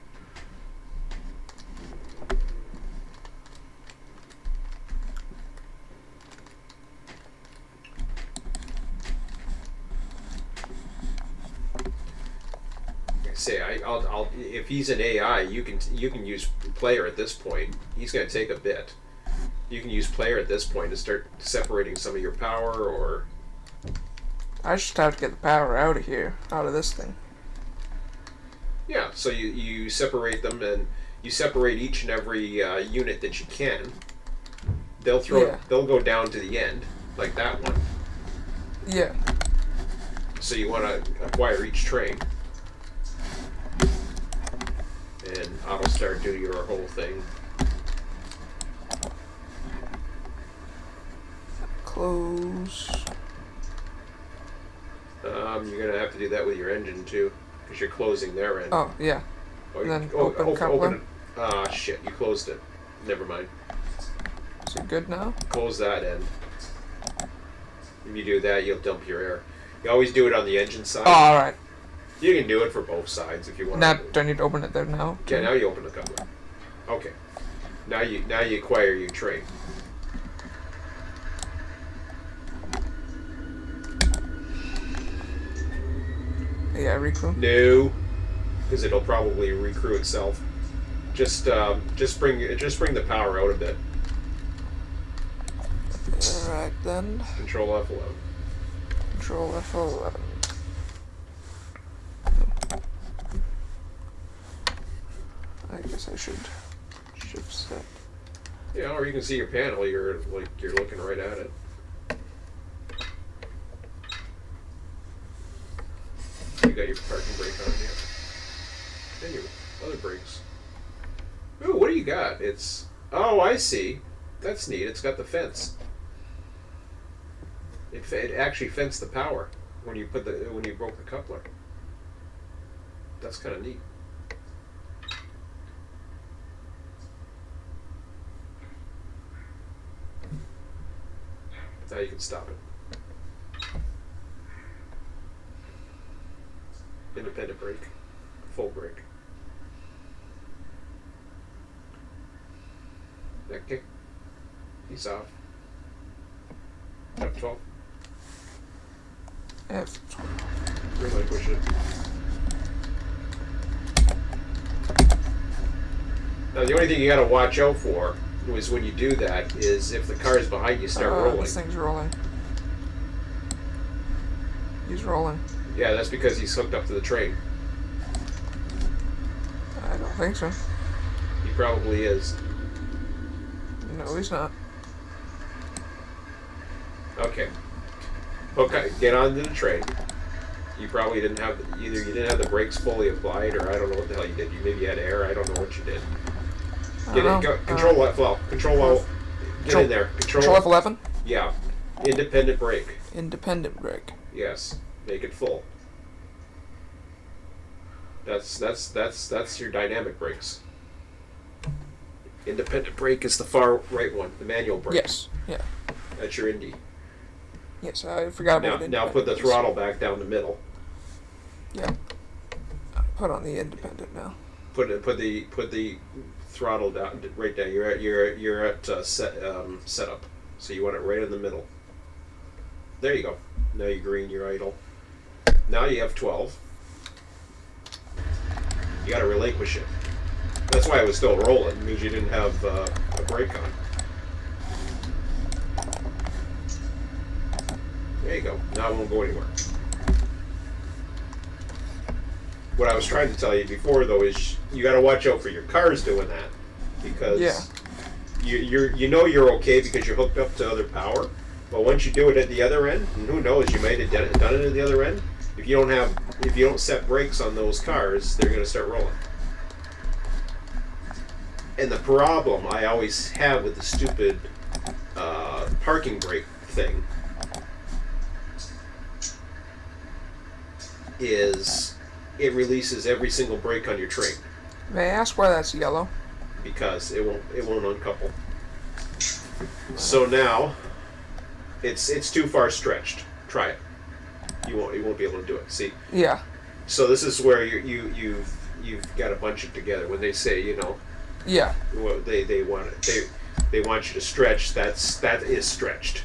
Say I'll if he's an AI, you can use player at this point. He's going to take a bit. You can use player at this point to start separating some of your power, or I just have to get the power out of here, out of this thing. yeah. So you separate them, and you separate each and every unit that you can. They'll go down to the end, like that one. Yeah. So you want to acquire each train. And auto start do your whole thing. Close. You're gonna have to do that with your engine too, because you're closing their end. Oh yeah. Oh, And then open coupler. Open it. Ah, shit! You closed it. Never mind. Is it good now? Close that end. If you do that, you'll dump your air. You always do it on the engine side. Oh, all right. You can do it for both sides if you want. Now, do I need to open it there now? Yeah, now you open the coupler. Okay. Now you acquire your train. Yeah, recrew. No, because it'll probably recrew itself. Just bring the power out a bit. Alright then. Control F11. Control F11. I guess I should shift set. Yeah, or you can see your panel. You're looking right at it. You got your parking brake on here. And your other brakes. Ooh, what do you got? Oh, I see. That's neat. It's got the fence. It actually fenced the power when you broke the coupler. That's kind of neat. Now you can stop it. Independent brake. Full brake. Okay. He's off. F12. F. Relinquish it. Now the only thing you gotta watch out for is when you do that is if the cars behind you start rolling. This thing's rolling. He's rolling. Yeah, that's because he's hooked up to the train. I don't think so. He probably is. No, he's not. Okay. Okay, get onto the train. You probably didn't have you didn't have the brakes fully applied, or I don't know what the hell you did. You maybe had air. I don't know what you did. Get in. Go, control F12. Control L. Get in there. Control F11. Yeah. Independent brake. Independent brake. Yes. Make it full. That's your dynamic brakes. Independent brake is the far right one, the manual brake. Yes. Yeah. That's your Indy. Yes, I forgot about it. Now put the throttle back down the middle. Yeah. Put on the independent now. Put the throttle down right down. You're at setup, so you want it right in the middle. There you go. Now you're green. You're idle. Now you have 12. You got to relinquish it. That's why it was still rolling. It means you didn't have a brake on. There you go. Now it won't go anywhere. What I was trying to tell you before, though, is you got to watch out for your cars doing that, because you know you're okay because you're hooked up to other power. But once you do it at the other end, and who knows, you might have done it at the other end. If you don't set brakes on those cars, they're going to start rolling. And the problem I always have with the stupid parking brake thing is it releases every single brake on your train. May I ask why that's yellow? Because it won't uncouple. So now it's too far stretched. Try it. You won't be able to do it. See? Yeah. So this is where you've got to bunch it together. When they say, Yeah. well, they want it. They want you to stretch. That is stretched.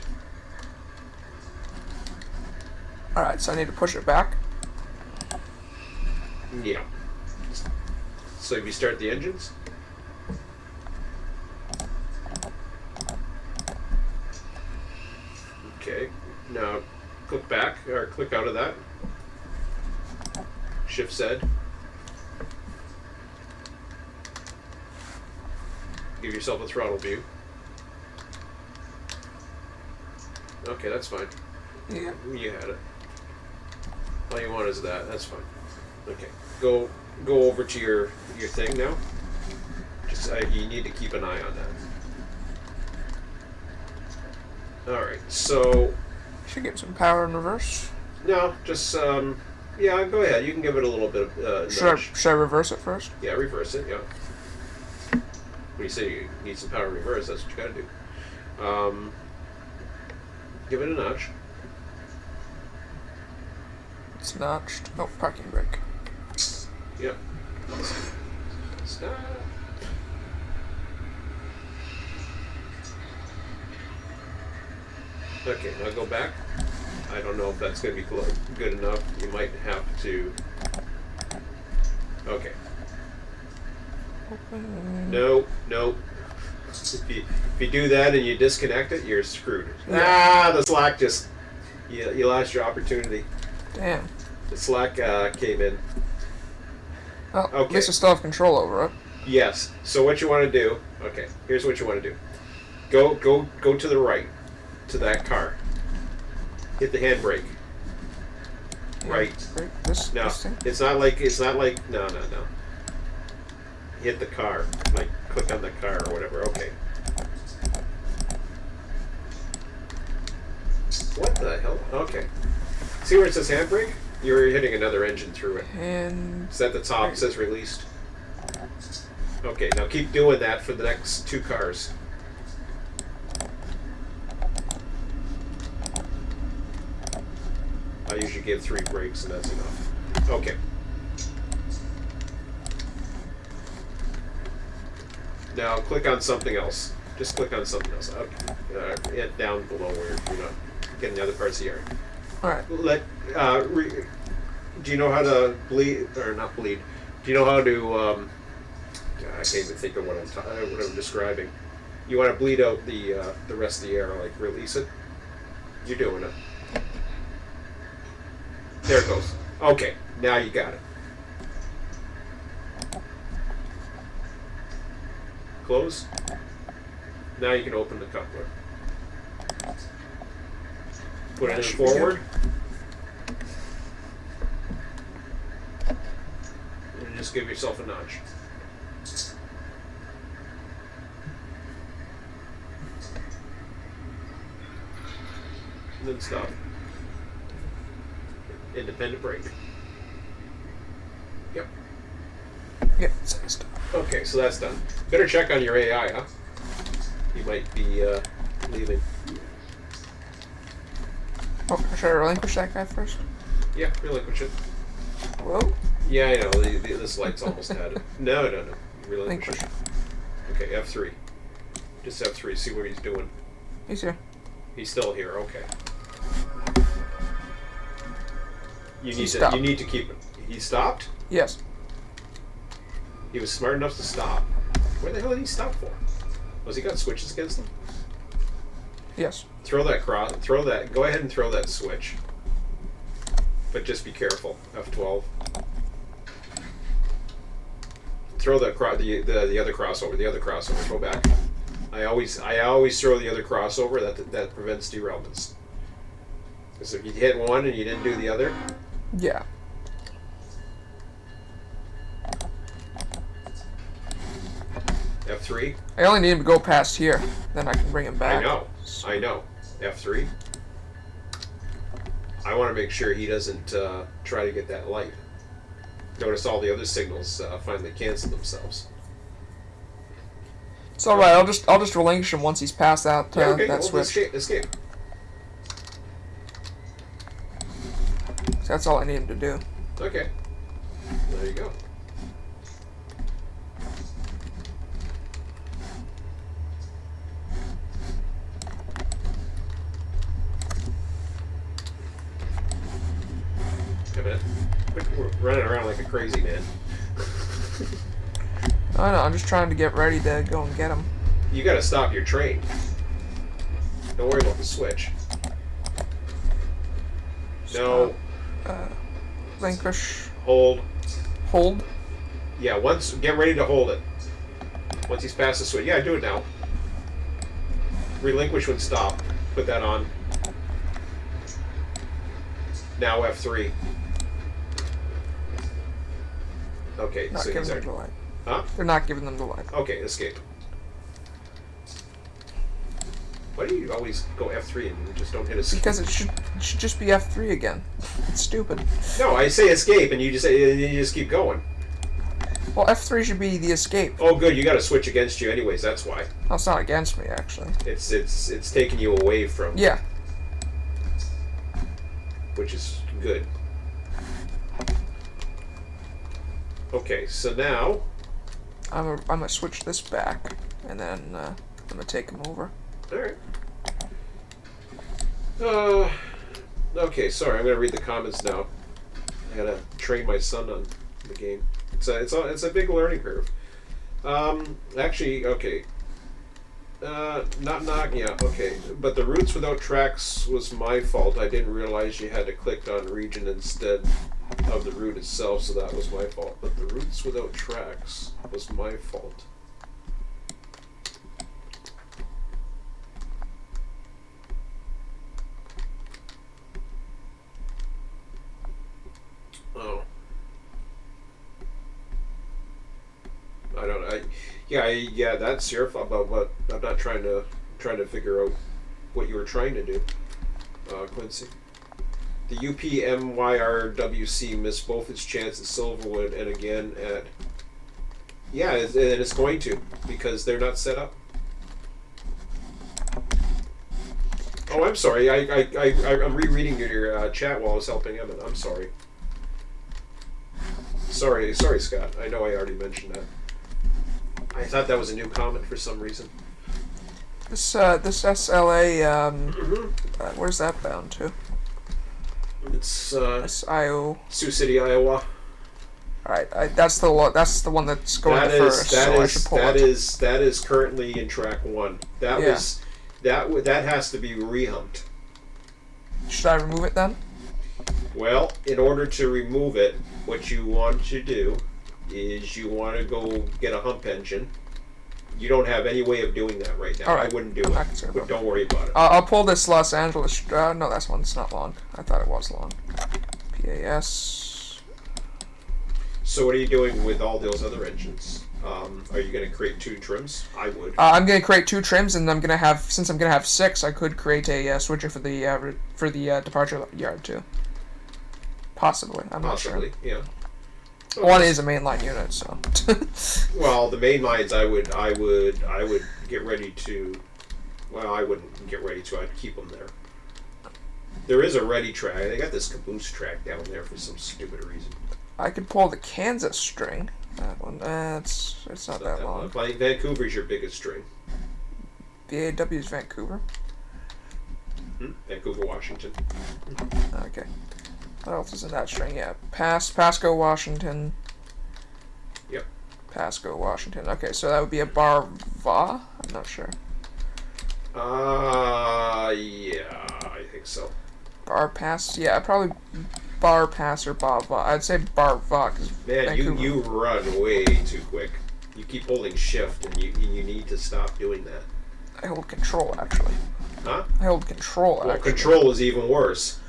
All right, so I need to push it back. Yeah. So if you start the engines. Okay. Now click back or click out of that. Shift Z. Give yourself a throttle view. Okay, that's fine. Yeah. You had it. All you want is that. That's fine. Okay. Go over to your thing now. Just you need to keep an eye on that. All right. So Should get some power in reverse. no, just yeah. Go ahead. You can give it a little bit of Should I reverse it first? Yeah, reverse it. Yeah. When you say you need some power in reverse, that's what you got to do. Give it a notch. It's notched. Oh, parking brake. Yep. Stop. Okay, now go back. I don't know if that's going to be good enough. You might have to. Okay. No. If you do that and you disconnect it, you're screwed. Yeah. The slack just you lost your opportunity. Damn. The slack came in. Well, at Okay. least I still have control over it. Yes. So what you want to do? Okay. Here's what you want to do. Go to the right, to that car. Hit the handbrake. Right. This No, thing? it's not like no. Hit the car. Like click on the car or whatever. Okay. What the hell? Okay. See where it says handbrake? You're hitting another engine through it. And It's at the top. It says released. Okay, now keep doing that for the next two cars. I usually give 3 brakes and that's enough. Okay. Now click on something else. Just click on something else. Okay. Hit down below where you're not getting the other parts of the yard. alright. Do you know how to bleed or not bleed? Do you know how to? I can't even think of what I'm describing. You want to bleed out the rest of the air, like release it. You're doing it. There it goes. Okay, now you got it. Close. Now you can open the coupler. Put it in Should be good. forward. And just give yourself a nudge. And then stop. Independent brake. Yep. Yeah, it's stop. Okay, so that's done. Better check on your AI, huh? You might be leaving. Oh, should I relinquish that guy first? Yeah, relinquish it. Whoa. Yeah, I know. This light's almost had it. No. Relinquish it. Okay, F3. Just F3. See what he's doing. He's here. He's still here. Okay. You need to keep it. He stopped? Yes. He was smart enough to stop. Where the hell did he stop for? Was he got switches against him? Yes. Throw that cross. Throw that. Go ahead and throw that switch. But just be careful. F12. Throw the other crossover. The other crossover. Go back. I always throw the other crossover. That prevents derailments. Because if you hit one and you didn't do the other. Yeah. F3. I only need him to go past here, then I can bring him back. I know. F3. I want to make sure he doesn't try to get that light. Notice all the other signals finally cancel themselves. It's all right. I'll just relinquish him once he's past that Okay, that well, switch. escape. That's all I need him to do. Okay. There you go. We're running around like a crazy man. I know. I'm just trying to get ready to go and get him. You gotta stop your train. Don't worry about the switch. No. Relinquish. Hold. Hold. Yeah, get ready to hold it. Once he's past the switch. Yeah, do it now. Relinquish when stop. Put that on. Now F3. Okay, Not so giving he's them the light. Huh? They're not giving them the light. Okay, escape. Why do you always go F3 and just don't hit escape? Because it should just be F3 again. It's stupid. No, I say escape and you just keep going. Well, F3 should be the escape. Oh, good, you got a switch against you anyways. That's why. That's not against me, actually. It's taking you away from. Yeah. Which is good. Okay, so now I'm gonna switch this back, and then I'm gonna take him over. all right. Okay, sorry. I'm gonna read the comments now. I gotta train my son on the game. It's a big learning curve. Actually, okay. Yeah, okay. But the routes without tracks was my fault. I didn't realize you had to click on region instead of the route itself, so that was my fault. But the routes without tracks was my fault. Oh. Yeah, that's your fault. But I'm not trying to figure out what you were trying to do, Quincy. The UPMYRWC missed both its chance at Silverwood and again at. Yeah, and it's going to because they're not set up. Oh, I'm sorry. I'm rereading your chat while I was helping Evan. I'm sorry. Sorry, Scott. I know I already mentioned that. I thought that was a new comment for some reason. This SLA, where's that bound to? It's SIO. Sioux City, Iowa. Alright, that's the one that's going first. That is currently in track 1. That has to be rehumped. Should I remove it then? Well, in order to remove it, what you want to do is you want to go get a hump engine. You don't have any way of doing that right now. All right. I wouldn't do I'm not it. concerned But about don't worry about it. I'll pull this Los Angeles. No, that's one. It's not long. I thought it was long. PAS. So what are you doing with all those other engines? Are you going to create 2 trims? I would. I'm going to create 2 trims, and since I'm going to have 6, I could create a switcher for the departure yard too. Possibly, I'm not sure. Possibly, yeah. One is a mainline unit, so. Well, the main lines, I would get ready to. Well, I wouldn't get ready to. I'd keep them there. There is a ready track. They got this caboose track down there for some stupid reason. I could pull the Kansas string. That one, it's not that long. Like Vancouver's your biggest string. VAW is Vancouver. Vancouver, Washington. Okay. What else is in that string? Yeah, Pasco, Washington. Yep. Pasco, Washington. Okay, so that would be a bar va? I'm not sure. Yeah, I think so. Bar pass? Yeah, probably bar pass or bar va. I'd say bar va, because Man, you run way too quick. You keep holding shift, and you need to stop doing that. I hold control, actually. Huh? I hold control, Well, actually. control is even worse.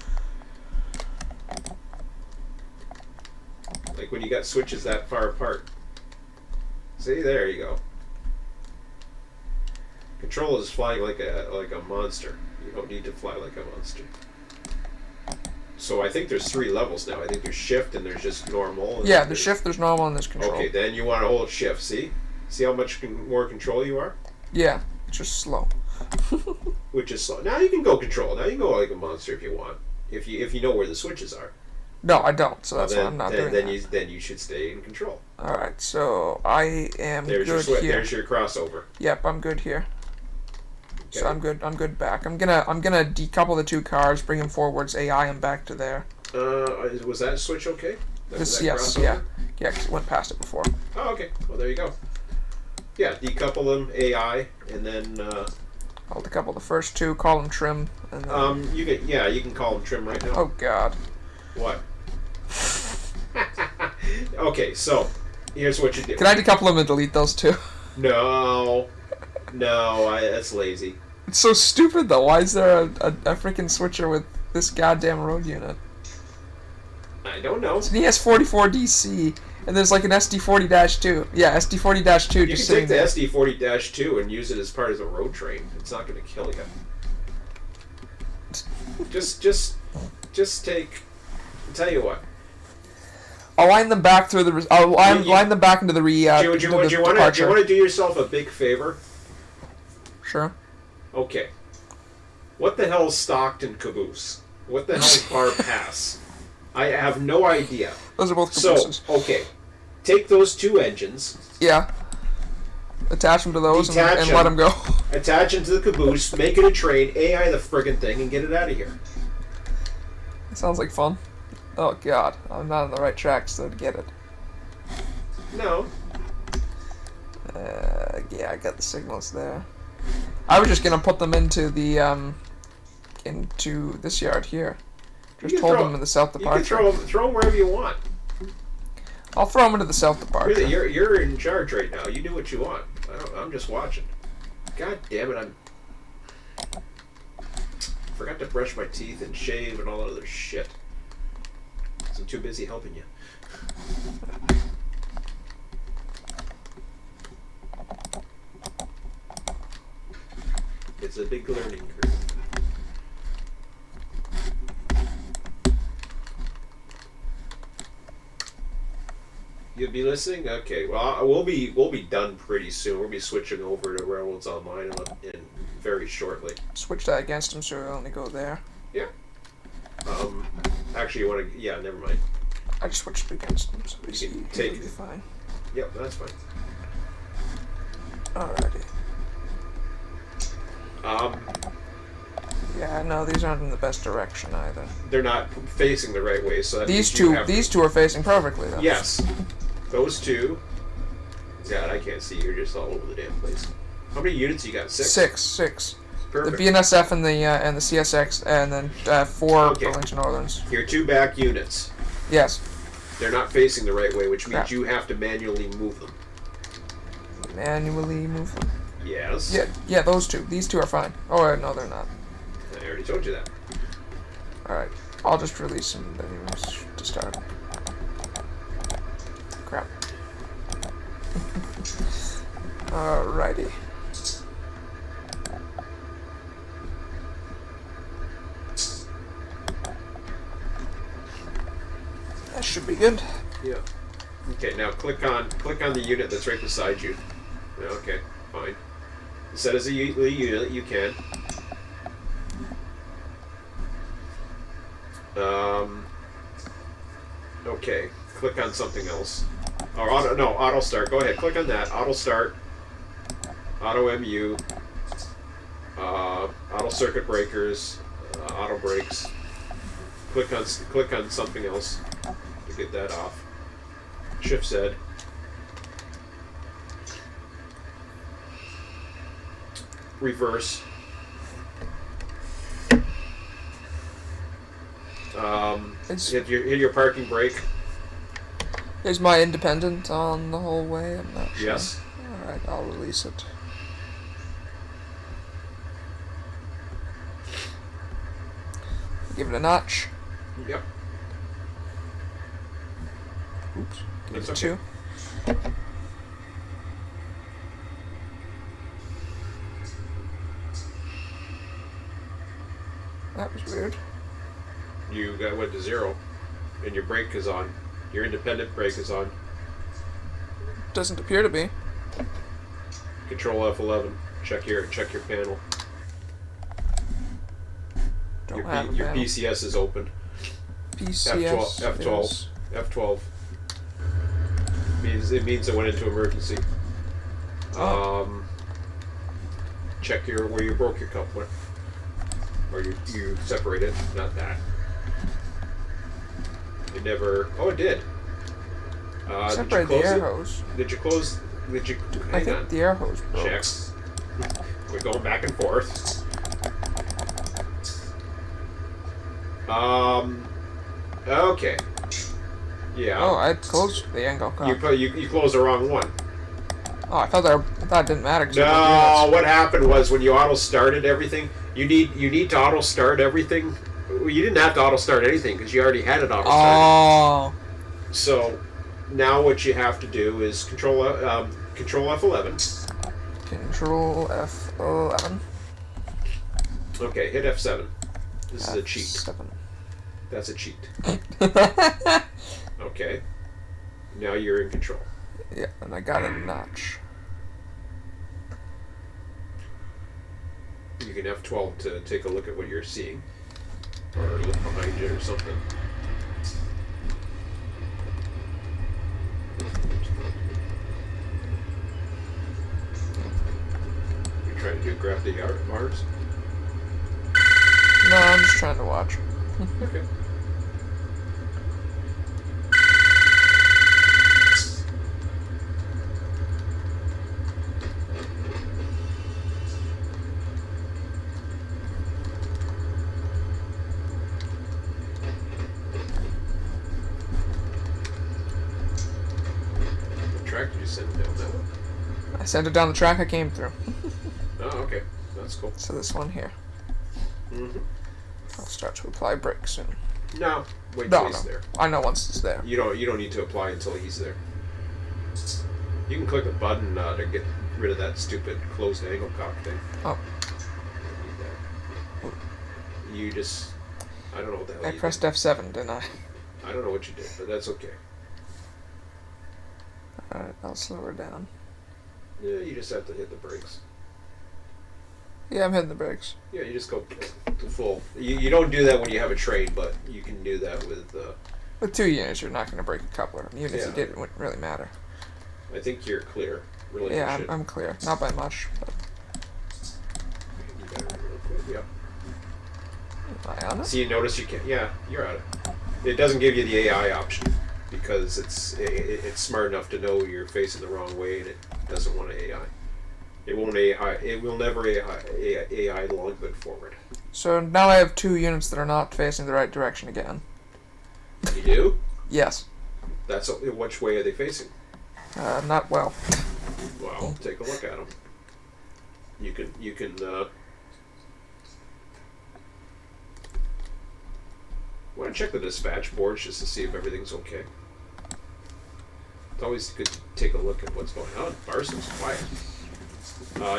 Like when you got switches that far apart. See, there you go. Control is flying like a monster. You don't need to fly like a monster. So I think there's 3 levels now. I think there's shift and there's just normal. And Yeah, there's shift, there's normal, and there's control. Okay, then you want to hold shift. See how much more control you are? Yeah, it's just slow. Which is slow. Now you can go control. Now you can go like a monster if you want. If you know where the switches are. No, I don't, so that's why I'm not doing then that. Then you should stay in control. Alright, so I am There's good your here. There's your crossover. Yep, I'm good here. Okay. So I'm good back. I'm gonna decouple the 2 cars, bring them forwards, AI them back to there. Was that switch okay? This, that yes, crossover? yeah. Yeah, 'cause it went past it before. Oh, okay. Well, there you go. Yeah, decouple them, AI, and then I'll decouple the first 2, call them trim, and then... you can call them trim right now. Oh, God. What? Okay, so here's what you do. Can I decouple them and delete those 2? No, that's lazy. It's so stupid, though. Why is there a freaking switcher with this goddamn road unit? I don't know. So he has 44 DC, and there's like an SD40-2. Yeah, SD40-2 You just can sitting take the there. SD40-2 and use it as part of a road train. It's not going to kill you. Just take. I'll tell you what. I'll line them back through the. I'll line them back into the Do you want to do yourself a big favor? Sure. Okay. What the hell is Stockton Caboose? What the hell is Bar Pass? I have no idea. Those are both So, cabooses. okay. Take those 2 engines, Yeah. Attach them to those and Detach let them them. go. attach them to the caboose, make it a train, AI the friggin' thing, and get it out of here. Sounds like fun. Oh God, I'm not on the right track, so to get it. No. Yeah, I got the signals there. I was just gonna put them into the into this yard here. Just hold them in the south You departure. can throw them wherever you want. I'll throw them into the south departure. You're in charge right now. You do what you want. I'm just watching. God damn it! Forgot to brush my teeth and shave and all that other shit. 'Cause I'm too busy helping you. It's a big learning curve. You'll be listening? Okay. Well, we'll be done pretty soon. We'll be switching over to Railroads Online in very shortly. Switch that against them, so it'll only go there. Yeah. Actually, you want to? Yeah. Never mind. I just switched it against them, so You can take it'll be fine. Yep. That's fine. Alrighty. Yeah, no, these aren't in the best direction either. They're not facing the right way, so that These means you two, have these 2 are facing perfectly though. Yes. Those 2. God, I can't see. You're just all over the damn place. How many units you got? 6. Six. Perfect. The BNSF and the CSX, and then 4 Okay. Burlington Northerns. Your 2 back units. Yes. They're not facing the right way, which means Crap. you have to manually move them. Manually move them. Yes. Yeah, those 2. These 2 are fine. Oh, no, they're not. I already told you that. Alright. I'll just release them anyways to start. Crap. Alrighty. That should be good. Yeah. Okay, now click on the unit that's right beside you. Okay, fine. Set as a unit, you can. Okay, click on something else. Or auto start. Go ahead, click on that. Auto start. Auto MU. Auto circuit breakers. Auto brakes. click on something else to get that off. Shift Z. Reverse. Hit your parking brake. Is my independent on the whole way? I'm not sure. Yes. Alright, I'll release it. Give it a notch. Yep. Oops. Give That's it okay. 2. That was weird. You went to 0, and your brake is on. Your independent brake is on. Doesn't appear to be. Control F11. Check your panel. Don't have a Your panel. PCS is open. PCS. F12. is- F12. It means it went into emergency. Oh. Check where you broke your coupler. Or you separated, not that. It never. Oh, it did. Separate the air hose. Did you close? Did you? I Hang think on. the air hose broke. Check. We're going back and forth. Okay. Yeah. Oh, I closed the angle cock. You closed the wrong one. Oh, I thought it didn't matter. 'Cause No, what happened was when you auto started everything, you need to auto start everything. Well, you didn't have to auto start anything because you already had it auto started. Oh. So now what you have to do is control F11. Control F11. Okay, hit F7. This is a cheat. F7. That's a cheat. Okay. Now you're in control. Yeah, and I got a notch. You can F12 to take a look at what you're seeing. Or look behind you or something. You're trying to grab the bars? No, I'm just trying to watch. Okay. What track did you send down that one? I sent it down the track I came through. Oh, okay. That's cool. So this one here. Mm-hmm. I'll start to apply brakes soon. No, wait No, till he's no. there. I know once it's there. You don't need to apply until he's there. You can click a button to get rid of that stupid closed angle cock thing. Oh, You just, I don't know what the hell I you pressed did. F7, didn't I? I don't know what you did, but that's okay. Alright, I'll slow her down. Yeah, you just have to hit the brakes. Yeah, I'm hitting the brakes. Yeah, you just go to full. You don't do that when you have a train, but you can do that with. With 2 units, you're not going to break a coupler. Even if Yeah. you did, it wouldn't really matter. I think you're clear. Really, Yeah, you should. I'm clear. Not by much, but You got it real quick. Yeah. am I on it? See, you notice you can't. Yeah, you're at it. It doesn't give you the AI option because it's smart enough to know you're facing the wrong way, and it doesn't want to AI. It won't AI. It will never AI long good forward. So now I have 2 units that are not facing the right direction again. You do? Yes. That's which way are they facing? Not well. Well, take a look at them. You can. Want to check the dispatch boards just to see if everything's okay. It's always good to take a look at what's going on. Barstow's quiet.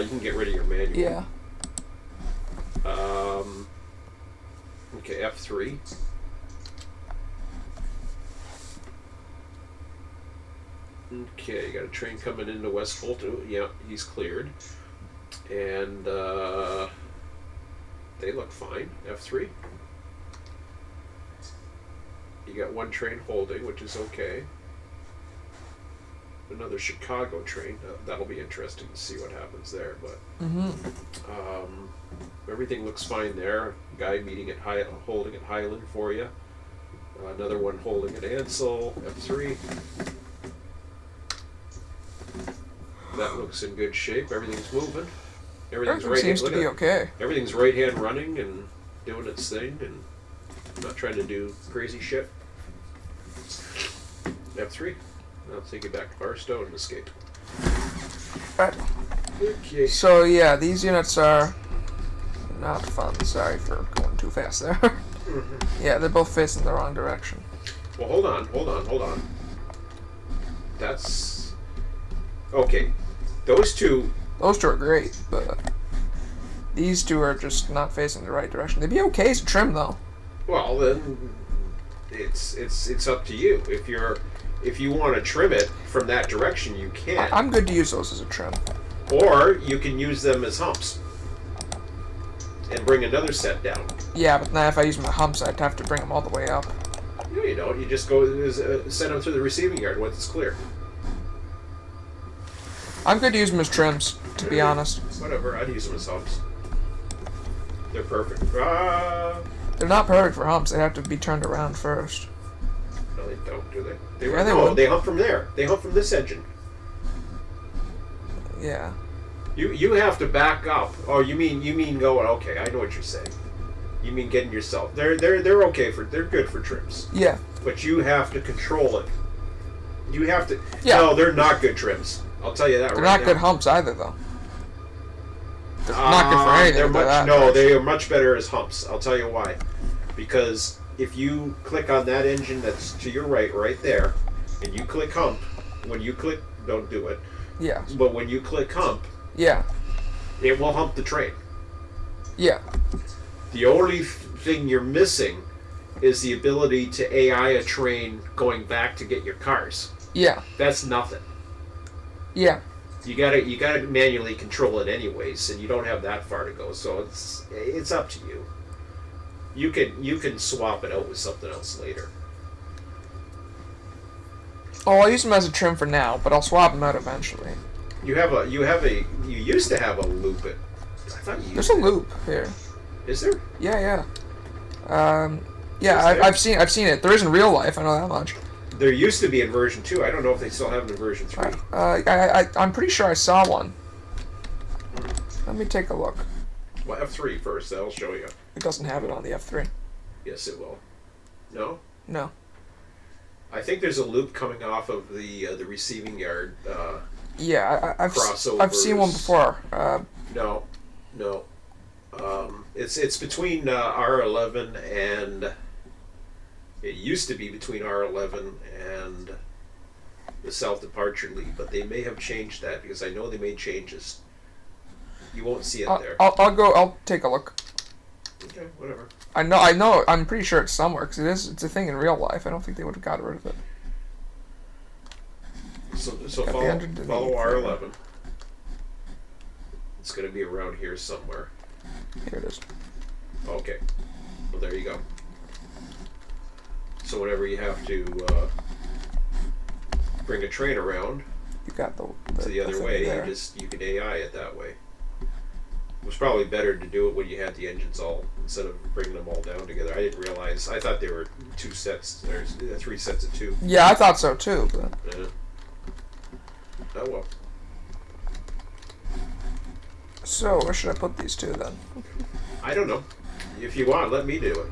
You can get rid of your manual. Yeah. Okay, F3. Okay, you got a train coming into West Fulton. Yeah, he's cleared. And they look fine. F3. You got one train holding, which is okay. Another Chicago train. That'll be interesting to see what happens there. But everything looks fine there. Guy meeting at holding at Highland for you. Another one holding an Ansel, F3. That looks in good shape. Everything's moving. Everything's Everything seems to be okay. Everything's right hand running and doing its thing and not trying to do crazy shit. F3. I'll take it back to Barstow and escape. Right. Okay. So yeah, these units are not fun. Sorry for going too fast there. Yeah, they're both facing the wrong direction. Well, hold on. That's... Okay. Those two are great, but these two are just not facing the right direction. They'd be okay as a trim, though. Well, then it's up to you. If you want to trim it from that direction, you can. I'm good to use those as a trim. Or you can use them as humps and bring another set down. Yeah, but now if I use my humps, I'd have to bring them all the way up. No, you don't. You just go send them through the receiving yard once it's clear. I'm good to use them as trims, to be honest. Whatever. I'd use them as humps. They're perfect. They're not perfect for humps. They have to be turned around first. No, they don't, do they? Yeah, they would. They hump from there. They hump from this engine. Yeah. You have to back up. Oh, you mean going? Okay, I know what you're saying. You mean getting yourself? They're okay they're good for trims. Yeah. But you have to control it. You have to. Yeah. No, they're not good trims. I'll tell you that They're right now. not good humps either, though. They're not good for anything. They are much better as humps. I'll tell you why. Because if you click on that engine that's to your right there, and you click hump, when you click, don't do it. Yeah. But when you click hump, Yeah. it will hump the train. Yeah. The only thing you're missing is the ability to AI a train going back to get your cars. Yeah. That's nothing. Yeah. You gotta manually control it anyways, and you don't have that far to go. So it's up to you. You can swap it out with something else later. Oh, I'll use them as a trim for now, but I'll swap them out eventually. You used to have a loop. I thought you. There's a loop here. Is there? Yeah. Yeah, I've seen it. There is in real life. I know that much. There used to be in version 2. I don't know if they still have it in version 3. I'm pretty sure I saw one. Let me take a look. Well, F3 first. That'll show you. It doesn't have it on the F3. Yes, it will. No. No. I think there's a loop coming off of the receiving yard. Yeah, I've Crossovers. seen one before. No. It's between R11 and it used to be between R11 and the South Departure Lead, but they may have changed that because I know they made changes. You won't see it there. I'll take a look. Okay, whatever. I know. I'm pretty sure it's somewhere because it's a thing in real life. I don't think they would have got rid of it. So Got follow R11. It's going to be around here somewhere. Here it is. Okay. Well, there you go. So whenever you have to bring a train around You got the to the other thing way, there. you could AI it that way. It was probably better to do it when you had the engines all, instead of bringing them all down together. I didn't realize. I thought they were 2 sets, or 3 sets of 2. Yeah, I thought so too. But Yeah. Oh well. so where should I put these two then? I don't know. If you want, let me do it.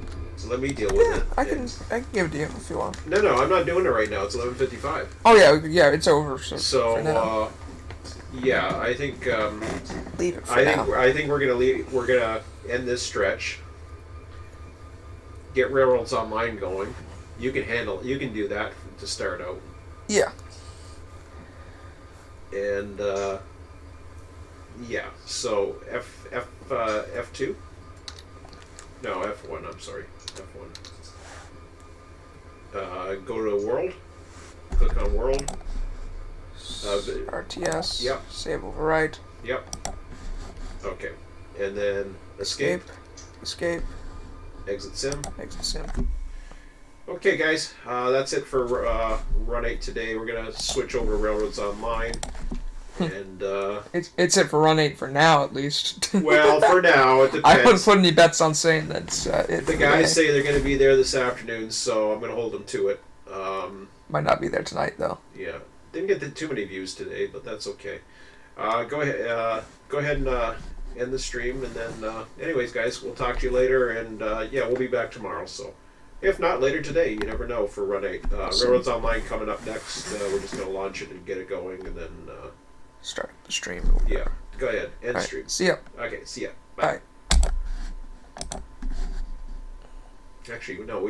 Let me deal with Yeah, it. I can give it to you if you want. No, I'm not doing it right now. It's 11:55. Oh yeah, it's over. So for now. So, yeah, I think Leave it for now. I think we're gonna leave. We're gonna end this stretch. Get Railroads Online going. You can do that to start out. Yeah. And yeah. So F2. No, F1. I'm sorry, F1. Go to World. Click on World. RTS. Yep. Save overwrite. Yep. Okay. And then escape. Escape. Exit sim. Exit sim. Okay, guys. That's it for Run8 today. We're gonna switch over to Railroads Online. And It's it for Run8 for now, at least. well, for now, it I wouldn't depends. put any bets on saying that's it. The for guys day. say they're going to be there this afternoon, so I'm going to hold them to it. Might not be there tonight though. Yeah, didn't get too many views today, but that's okay. Go ahead and end the stream, and then, anyways, guys, we'll talk to you later, and yeah, we'll be back tomorrow. So, if not later today, you never know for Run8. Railroads Online coming up next. We're just gonna launch it and get it going, and then Start the stream. yeah, go ahead, end All stream. right, see ya. Okay, see ya. Bye. Actually, no,